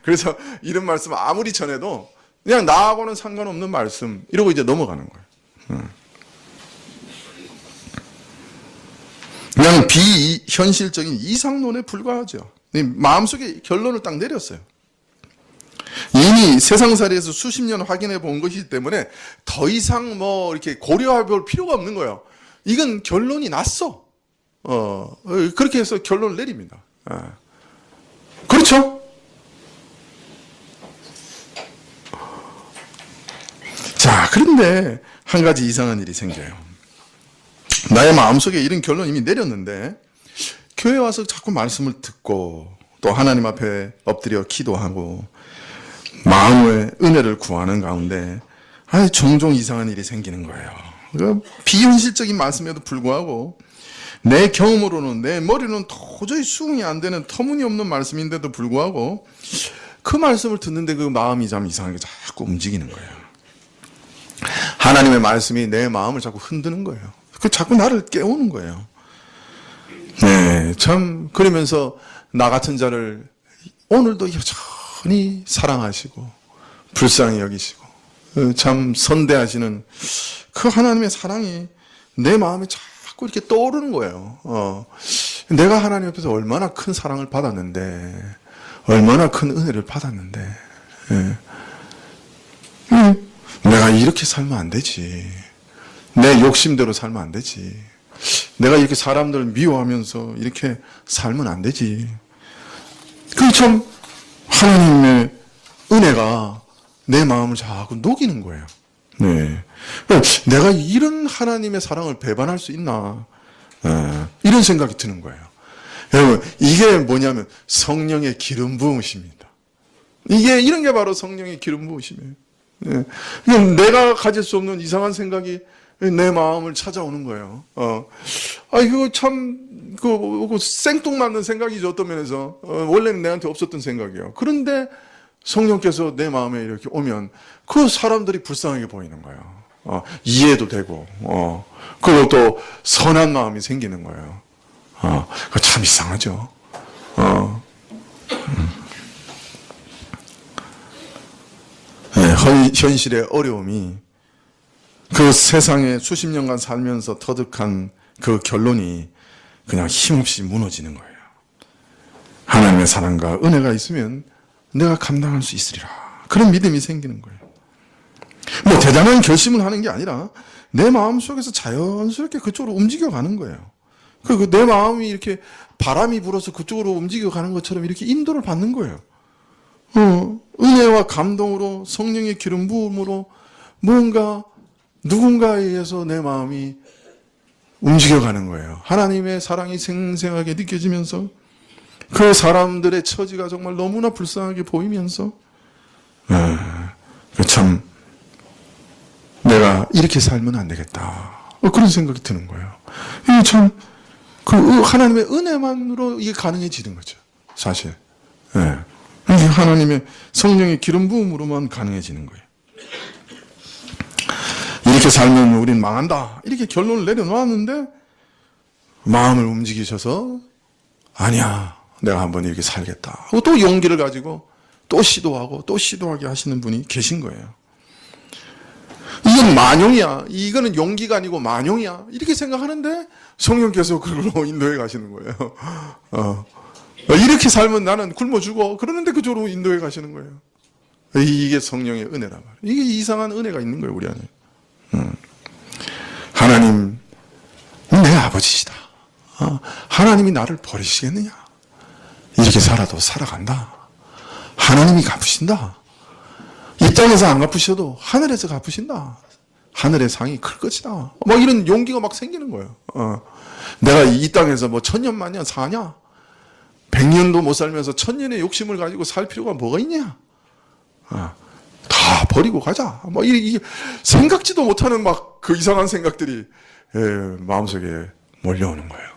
그래서 이런 말씀 아무리 전해도 그냥 나하고는 상관없는 말씀 이러고 이제 넘어가는 거예요. 그냥 비현실적인 이상론에 불과하죠. 마음속에 결론을 딱 내렸어요. 이미 세상살이에서 수십 년 확인해 본 것이기 때문에 더 이상 뭐 이렇게 고려해 볼 필요가 없는 거예요. 이건 결론이 났어. 그렇게 해서 결론을 내립니다. 그렇죠? 자, 그런데 한 가지 이상한 일이 생겨요. 나의 마음속에 이런 결론 이미 내렸는데 교회 와서 자꾸 말씀을 듣고 또 하나님 앞에 엎드려 기도하고 마음의 은혜를 구하는 가운데 종종 이상한 일이 생기는 거예요. 비현실적인 말씀에도 불구하고 내 경험으로는 내 머리로는 도저히 수긍이 안 되는 터무니없는 말씀인데도 불구하고 그 말씀을 듣는데 그 마음이 참 이상하게 자꾸 움직이는 거예요. 하나님의 말씀이 내 마음을 자꾸 흔드는 거예요. 그 자꾸 나를 깨우는 거예요. 네, 참 그러면서 나 같은 자를 오늘도 여전히 사랑하시고 불쌍히 여기시고 참 선대하시는 그 하나님의 사랑이 내 마음에 자꾸 이렇게 떠오르는 거예요. 내가 하나님 앞에서 얼마나 큰 사랑을 받았는데, 얼마나 큰 은혜를 받았는데, 내가 이렇게 살면 안 되지. 내 욕심대로 살면 안 되지. 내가 이렇게 사람들을 미워하면서 이렇게 살면 안 되지. 그 참 하나님의 은혜가 내 마음을 자꾸 녹이는 거예요. 네. 내가 이런 하나님의 사랑을 배반할 수 있나? 이런 생각이 드는 거예요. 여러분, 이게 뭐냐면 성령의 기름 부으심입니다. 이런 게 바로 성령의 기름 부으심이에요. 네. 내가 가질 수 없는 이상한 생각이 내 마음을 찾아오는 거예요. 이거 참, 생뚱맞는 생각이죠, 어떤 면에서. 원래는 내한테 없었던 생각이에요. 그런데 성령께서 내 마음에 이렇게 오면 그 사람들이 불쌍하게 보이는 거예요. 이해도 되고, 그리고 또 선한 마음이 생기는 거예요. 그거 참 이상하죠. 네, 현실의 어려움이 그 세상에 수십 년간 살면서 터득한 그 결론이 그냥 힘없이 무너지는 거예요. 하나님의 사랑과 은혜가 있으면 내가 감당할 수 있으리라. 그런 믿음이 생기는 거예요. 뭐 대단한 결심을 하는 게 아니라 내 마음 속에서 자연스럽게 그쪽으로 움직여가는 거예요. 그리고 내 마음이 이렇게 바람이 불어서 그쪽으로 움직여가는 것처럼 이렇게 인도를 받는 거예요. 은혜와 감동으로 성령의 기름 부음으로 뭔가 누군가에 의해서 내 마음이 움직여가는 거예요. 하나님의 사랑이 생생하게 느껴지면서 그 사람들의 처지가 정말 너무나 불쌍하게 보이면서 참 내가 이렇게 살면 안 되겠다. 그런 생각이 드는 거예요. 이게 참 그 하나님의 은혜만으로 이게 가능해지는 거죠. 사실. 하나님의 성령의 기름 부음으로만 가능해지는 거예요. 이렇게 살면 우린 망한다. 이렇게 결론을 내려놓았는데 마음을 움직이셔서 아니야. 내가 한번 이렇게 살겠다. 또 용기를 가지고 또 시도하고 또 시도하게 하시는 분이 계신 거예요. 이건 만용이야. 이거는 용기가 아니고 만용이야. 이렇게 생각하는데 성령께서 그걸로 인도해 가시는 거예요. 이렇게 살면 나는 굶어 죽어. 그러는데 그쪽으로 인도해 가시는 거예요. 이게 성령의 은혜란 말이에요. 이게 이상한 은혜가 있는 거예요, 우리 안에. 하나님, 내 아버지시다. 하나님이 나를 버리시겠느냐? 이렇게 살아도 살아간다. 하나님이 갚으신다. 이 땅에서 안 갚으셔도 하늘에서 갚으신다. 하늘의 상이 클 것이다. 뭐 이런 용기가 막 생기는 거예요. 내가 이 땅에서 뭐 천년만년 사냐? 100년도 못 살면서 1000년의 욕심을 가지고 살 필요가 뭐가 있냐? 다 버리고 가자. 뭐 이게 생각지도 못하는 막 그 이상한 생각들이 마음속에 몰려오는 거예요.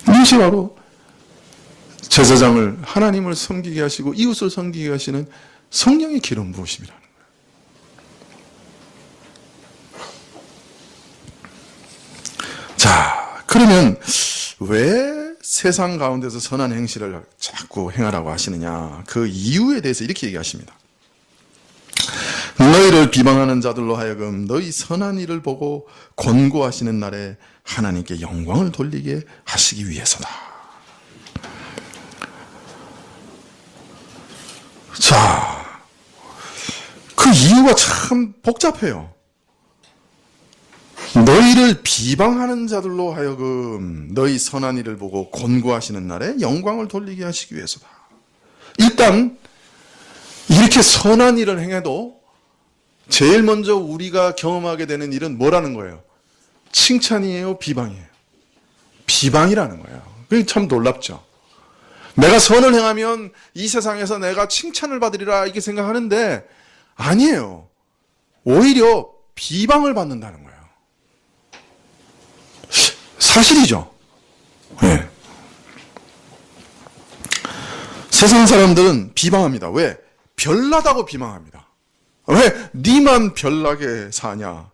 이것이 바로 제사장을 하나님을 섬기게 하시고 이웃을 섬기게 하시는 성령의 기름 부으심이라는 거예요. 자, 그러면 왜 세상 가운데서 선한 행실을 자꾸 행하라고 하시느냐? 그 이유에 대해서 이렇게 얘기하십니다. 너희를 비방하는 자들로 하여금 너희 선한 일을 보고 권고하시는 날에 하나님께 영광을 돌리게 하시기 위해서다. 자, 그 이유가 참 복잡해요. 너희를 비방하는 자들로 하여금 너희 선한 일을 보고 권고하시는 날에 영광을 돌리게 하시기 위해서다. 일단 이렇게 선한 일을 행해도 제일 먼저 우리가 경험하게 되는 일은 뭐라는 거예요? 칭찬이에요? 비방이에요? 비방이라는 거예요. 그게 참 놀랍죠. 내가 선을 행하면 이 세상에서 내가 칭찬을 받으리라 이렇게 생각하는데 아니에요. 오히려 비방을 받는다는 거예요. 사실이죠. 네. 세상 사람들은 비방합니다. 왜? 별나다고 비방합니다. 왜? 니만 별나게 사냐?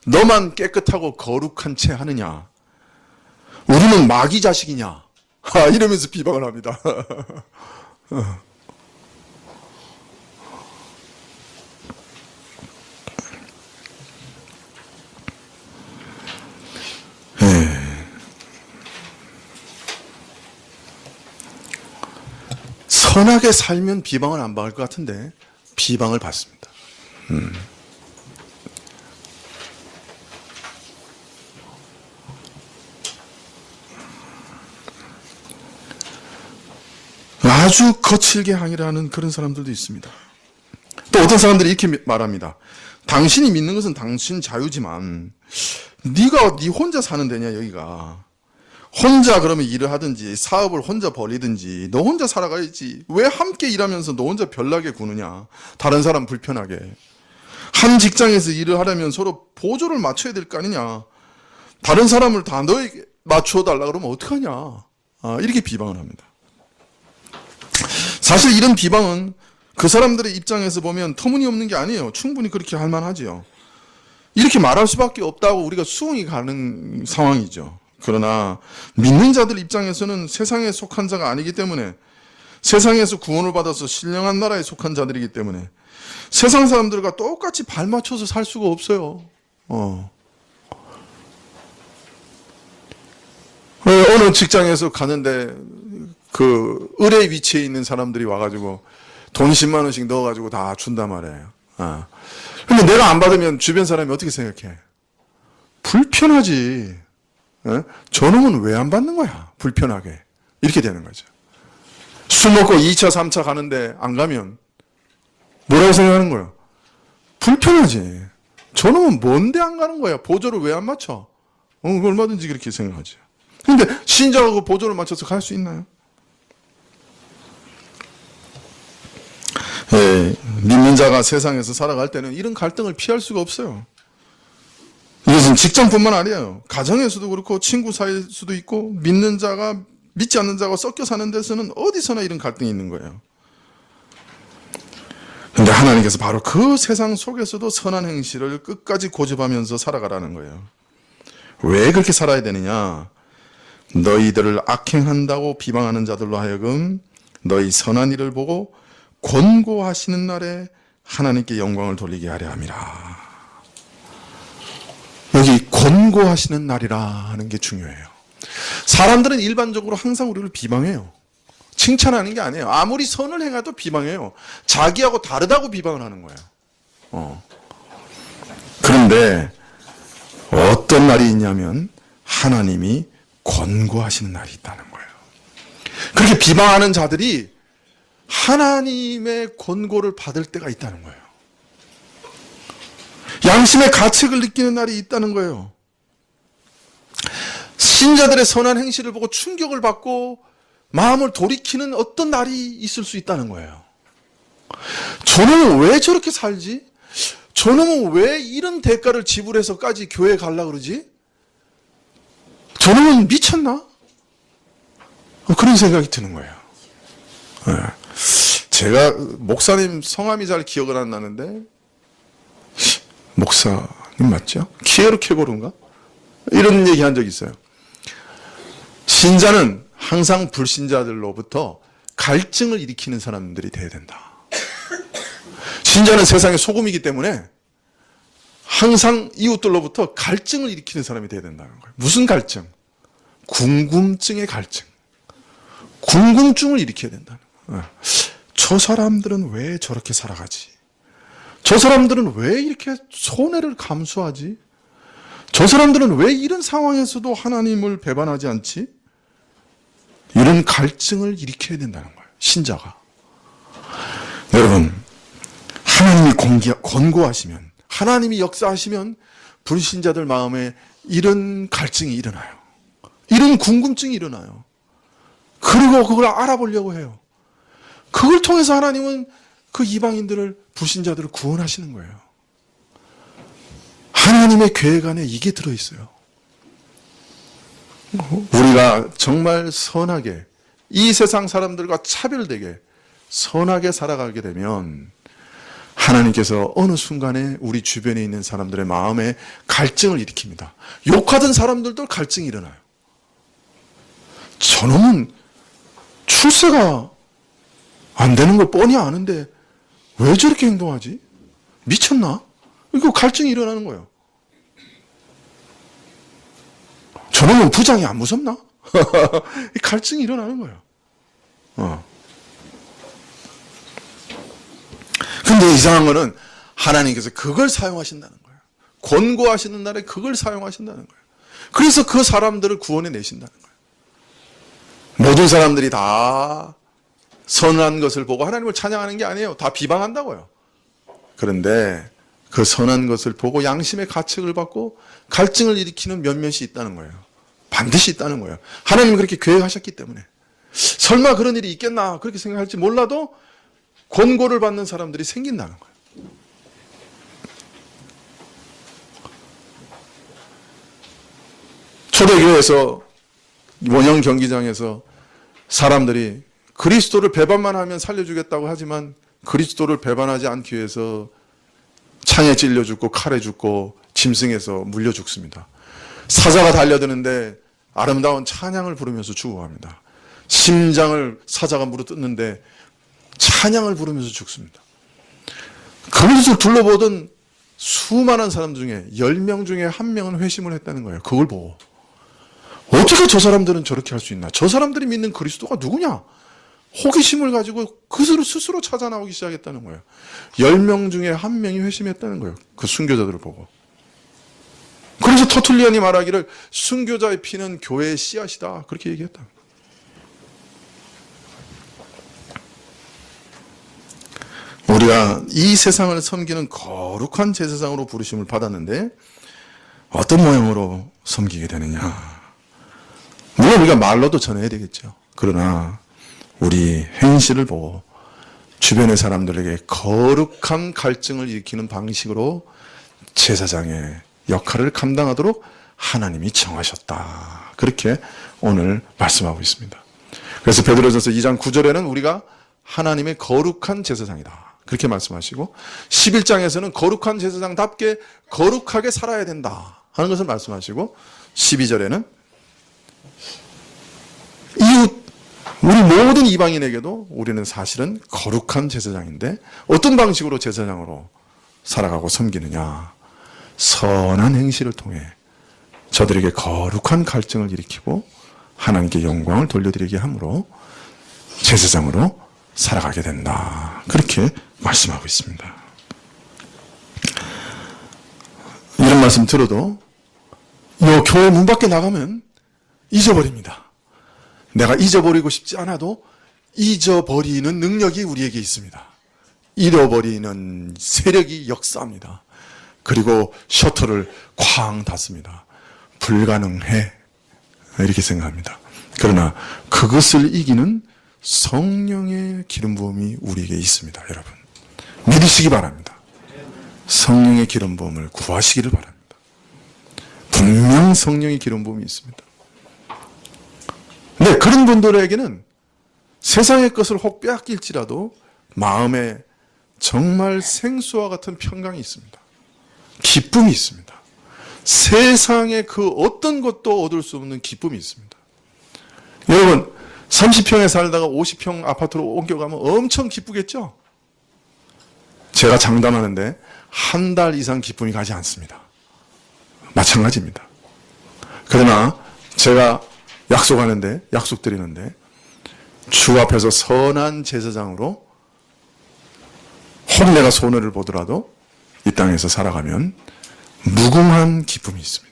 너만 깨끗하고 거룩한 채 하느냐? 우리는 마귀 자식이냐? 이러면서 비방을 합니다. 선하게 살면 비방을 안 받을 것 같은데 비방을 받습니다. 아주 거칠게 항의하는 그런 사람들도 있습니다. 또 어떤 사람들이 이렇게 말합니다. 당신이 믿는 것은 당신 자유지만 네가 네 혼자 사는 데냐 여기가. 혼자 그러면 일을 하든지 사업을 혼자 벌이든지 너 혼자 살아가야지. 왜 함께 일하면서 너 혼자 별나게 구느냐. 다른 사람 불편하게. 한 직장에서 일을 하려면 서로 보조를 맞춰야 될 거 아니냐. 다른 사람을 다 너에게 맞춰 달라 그러면 어떡하냐. 이렇게 비방을 합니다. 사실 이런 비방은 그 사람들의 입장에서 보면 터무니없는 게 아니에요. 충분히 그렇게 할 만하지요. 이렇게 말할 수밖에 없다고 우리가 수긍이 가는 상황이죠. 그러나 믿는 자들 입장에서는 세상에 속한 자가 아니기 때문에 세상에서 구원을 받아서 신령한 나라에 속한 자들이기 때문에 세상 사람들과 똑같이 발 맞춰서 살 수가 없어요. 어느 직장에서 가는데 그 을의 위치에 있는 사람들이 와가지고 돈 10만 원씩 넣어가지고 다 준단 말이에요. 근데 내가 안 받으면 주변 사람이 어떻게 생각해? 불편하지. 저놈은 왜 안 받는 거야? 불편하게. 이렇게 되는 거죠. 술 먹고 2차, 3차 가는데 안 가면 뭐라고 생각하는 거예요? 불편하지. 저놈은 뭔데 안 가는 거야? 보조를 왜 안 맞춰? 얼마든지 그렇게 생각하죠. 근데 신자하고 보조를 맞춰서 갈 수 있나요? 믿는 자가 세상에서 살아갈 때는 이런 갈등을 피할 수가 없어요. 이것은 직장뿐만 아니에요. 가정에서도 그렇고 친구 사이일 수도 있고 믿는 자가 믿지 않는 자가 섞여 사는 데서는 어디서나 이런 갈등이 있는 거예요. 그런데 하나님께서 바로 그 세상 속에서도 선한 행실을 끝까지 고집하면서 살아가라는 거예요. 왜 그렇게 살아야 되느냐? 너희들을 악행한다고 비방하는 자들로 하여금 너희 선한 일을 보고 권고하시는 날에 하나님께 영광을 돌리게 하려 함이라. 여기 권고하시는 날이라 하는 게 중요해요. 사람들은 일반적으로 항상 우리를 비방해요. 칭찬하는 게 아니에요. 아무리 선을 행해도 비방해요. 자기하고 다르다고 비방을 하는 거예요. 그런데 어떤 날이 있냐면 하나님이 권고하시는 날이 있다는 거예요. 그렇게 비방하는 자들이 하나님의 권고를 받을 때가 있다는 거예요. 양심의 가책을 느끼는 날이 있다는 거예요. 신자들의 선한 행실을 보고 충격을 받고 마음을 돌이키는 어떤 날이 있을 수 있다는 거예요. 저놈은 왜 저렇게 살지? 저놈은 왜 이런 대가를 지불해서까지 교회에 가려고 그러지? 저놈은 미쳤나? 그런 생각이 드는 거예요. 제가 목사님 성함이 잘 기억은 안 나는데 목사님 맞죠? 키에르케고르인가? 이런 얘기 한 적이 있어요. 신자는 항상 불신자들로부터 갈증을 일으키는 사람들이 돼야 된다. 신자는 세상의 소금이기 때문에 항상 이웃들로부터 갈증을 일으키는 사람이 돼야 된다는 거예요. 무슨 갈증? 궁금증의 갈증. 궁금증을 일으켜야 된다는 거예요. 저 사람들은 왜 저렇게 살아가지? 저 사람들은 왜 이렇게 손해를 감수하지? 저 사람들은 왜 이런 상황에서도 하나님을 배반하지 않지? 이런 갈증을 일으켜야 된다는 거예요. 신자가. 여러분, 하나님이 권고하시면, 하나님이 역사하시면 불신자들 마음에 이런 갈증이 일어나요. 이런 궁금증이 일어나요. 그리고 그걸 알아보려고 해요. 그걸 통해서 하나님은 그 이방인들을, 불신자들을 구원하시는 거예요. 하나님의 계획 안에 이게 들어있어요. 우리가 정말 선하게, 이 세상 사람들과 차별되게 선하게 살아가게 되면 하나님께서 어느 순간에 우리 주변에 있는 사람들의 마음에 갈증을 일으킵니다. 욕하던 사람들도 갈증이 일어나요. 저놈은 출세가 안 되는 걸 뻔히 아는데 왜 저렇게 행동하지? 미쳤나? 이거 갈증이 일어나는 거예요. 저놈은 부장이 안 무섭나? 갈증이 일어나는 거예요. 근데 이상한 거는 하나님께서 그걸 사용하신다는 거예요. 권고하시는 날에 그걸 사용하신다는 거예요. 그래서 그 사람들을 구원해 내신다는 거예요. 모든 사람들이 다 선한 것을 보고 하나님을 찬양하는 게 아니에요. 다 비방한다고요. 그런데 그 선한 것을 보고 양심의 가책을 받고 갈증을 일으키는 몇몇이 있다는 거예요. 반드시 있다는 거예요. 하나님은 그렇게 계획하셨기 때문에. 설마 그런 일이 있겠나 그렇게 생각할지 몰라도 권고를 받는 사람들이 생긴다는 거예요. 초대교회에서 원형 경기장에서 사람들이 그리스도를 배반만 하면 살려주겠다고 하지만 그리스도를 배반하지 않기 위해서 창에 찔려 죽고 칼에 죽고 짐승에서 물려 죽습니다. 사자가 달려드는데 아름다운 찬양을 부르면서 죽어갑니다. 심장을 사자가 물어뜯는데 찬양을 부르면서 죽습니다. 그것을 둘러보던 수많은 사람 중에 10명 중에 1명은 회심을 했다는 거예요. 그걸 보고. 어떻게 저 사람들은 저렇게 할 수 있나? 저 사람들이 믿는 그리스도가 누구냐? 호기심을 가지고 그들을 스스로 찾아 나오기 시작했다는 거예요. 10명 중에 1명이 회심했다는 거예요. 그 순교자들을 보고. 그래서 터툴리안이 말하기를 순교자의 피는 교회의 씨앗이다. 그렇게 얘기했다. 우리가 이 세상을 섬기는 거룩한 제사장으로 부르심을 받았는데 어떤 모양으로 섬기게 되느냐. 물론 우리가 말로도 전해야 되겠죠. 그러나 우리 행실을 보고 주변의 사람들에게 거룩한 갈증을 일으키는 방식으로 제사장의 역할을 감당하도록 하나님이 정하셨다. 그렇게 오늘 말씀하고 있습니다. 그래서 베드로전서 2장 9절에는 우리가 하나님의 거룩한 제사장이다. 그렇게 말씀하시고 11장에서는 거룩한 제사장답게 거룩하게 살아야 된다 하는 것을 말씀하시고 12절에는 이웃 우리 모든 이방인에게도 우리는 사실은 거룩한 제사장인데 어떤 방식으로 제사장으로 살아가고 섬기느냐. 선한 행실을 통해 저들에게 거룩한 갈증을 일으키고 하나님께 영광을 돌려드리게 함으로 제사장으로 살아가게 된다. 그렇게 말씀하고 있습니다. 이런 말씀 들어도 이 교회 문 밖에 나가면 잊어버립니다. 내가 잊어버리고 싶지 않아도 잊어버리는 능력이 우리에게 있습니다. 잃어버리는 세력이 역사합니다. 그리고 셔터를 쾅 닫습니다. 불가능해 이렇게 생각합니다. 그러나 그것을 이기는 성령의 기름 부음이 우리에게 있습니다. 여러분 믿으시기 바랍니다. 성령의 기름 부음을 구하시기를 바랍니다. 분명 성령의 기름 부음이 있습니다. 네, 그런 분들에게는 세상의 것을 혹 빼앗길지라도 마음에 정말 생수와 같은 평강이 있습니다. 기쁨이 있습니다. 세상의 그 어떤 것도 얻을 수 없는 기쁨이 있습니다. 여러분 30평에 살다가 50평 아파트로 옮겨가면 엄청 기쁘겠죠? 제가 장담하는데 한 달 이상 기쁨이 가지 않습니다. 마찬가지입니다. 그러나 제가 약속드리는데 주 앞에서 선한 제사장으로 혼내가 손해를 보더라도 이 땅에서 살아가면 무궁한 기쁨이 있습니다.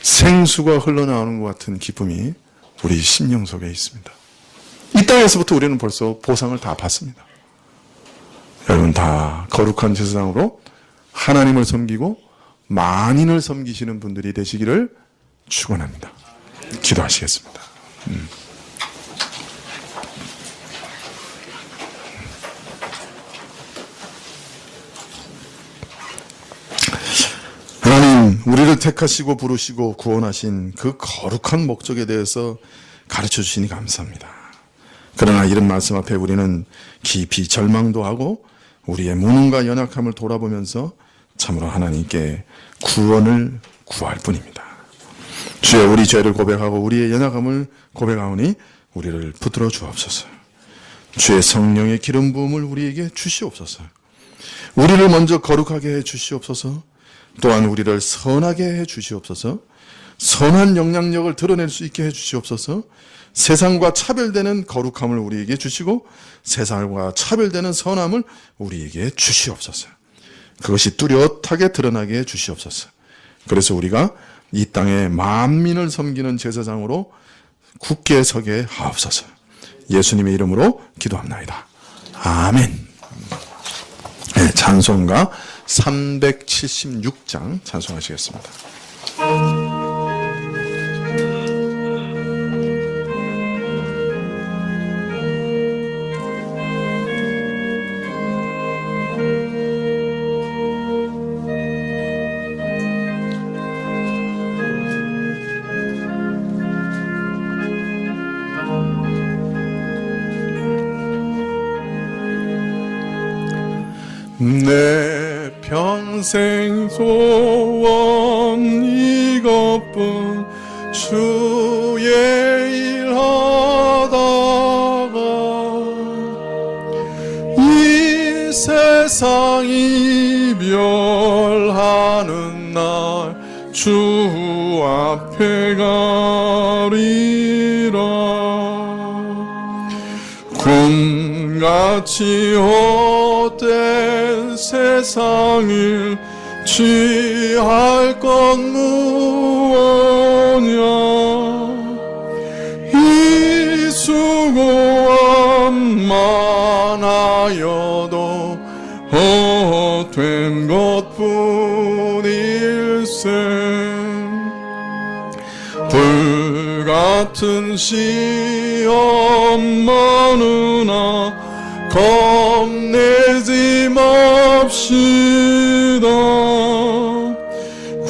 생수가 흘러나오는 것 같은 기쁨이 우리 심령 속에 있습니다. 이 땅에서부터 우리는 벌써 보상을 다 받습니다. 여러분 다 거룩한 제사장으로 하나님을 섬기고 만인을 섬기시는 분들이 되시기를 축원합니다. 기도하시겠습니다. 하나님, 우리를 택하시고 부르시고 구원하신 그 거룩한 목적에 대해서 가르쳐 주시니 감사합니다. 그러나 이런 말씀 앞에 우리는 깊이 절망도 하고 우리의 무능과 연약함을 돌아보면서 참으로 하나님께 구원을 구할 뿐입니다. 주여, 우리 죄를 고백하고 우리의 연약함을 고백하오니 우리를 붙들어 주옵소서. 주의 성령의 기름 부음을 우리에게 주시옵소서. 우리를 먼저 거룩하게 해 주시옵소서. 또한 우리를 선하게 해 주시옵소서. 선한 영향력을 드러낼 수 있게 해 주시옵소서. 세상과 차별되는 거룩함을 우리에게 주시고 세상과 차별되는 선함을 우리에게 주시옵소서. 그것이 뚜렷하게 드러나게 해 주시옵소서. 그래서 우리가 이 땅에 만민을 섬기는 제사장으로 굳게 서게 하옵소서. 예수님의 이름으로 기도합나이다. 아멘. 네, 찬송가 376장 찬송하시겠습니다. 내 평생 소원 이것뿐 주의 일 하다가 이 세상 이별하는 날 주 앞에 가리라. 꿈같이 헛된 세상을 취할 건 무엇냐. 이 수고함 많아여도 헛된 것뿐일세. 불같은 시험 많으나 겁내지 맙시다.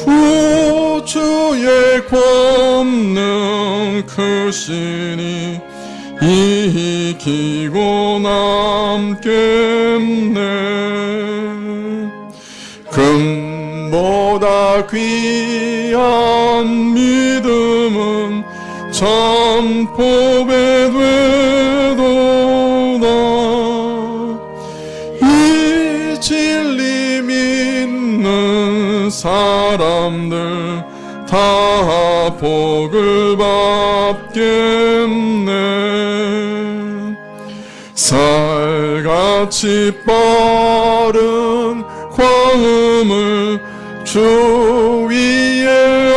구주의 권능 크시니 이기고 남겠네. 금보다 귀한 믿음은 천포배 되도다. 이 진리 믿는 사람들 다 복을 받겠네. 살같이 빠른 광음을 주 위에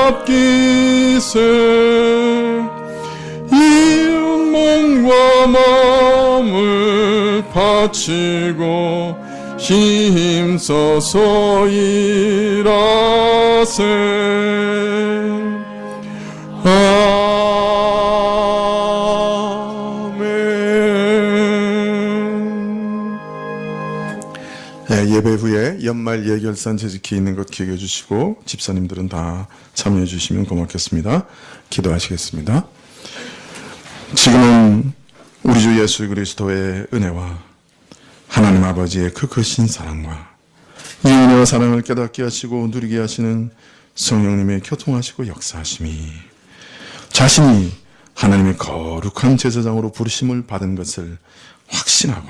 앞기세. 이 몸과 마음을 바치고 힘써서 일하세. 예배 후에 연말 예결산 제지키 있는 것 기억해 주시고 집사님들은 다 참여해 주시면 고맙겠습니다. 기도하시겠습니다. 지금은 우리 주 예수 그리스도의 은혜와 하나님 아버지의 그 크신 사랑과 이 은혜와 사랑을 깨닫게 하시고 누리게 하시는 성령님의 교통하시고 역사하심이 자신이 하나님의 거룩한 제사장으로 부르심을 받은 것을 확신하고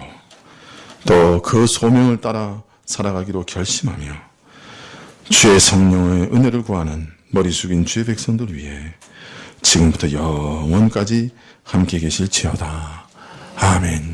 또 그 소명을 따라 살아가기로 결심하며 주의 성령의 은혜를 구하는 머리 숙인 주의 백성들 위해 지금부터 영원까지 함께 계실지어다. 아멘.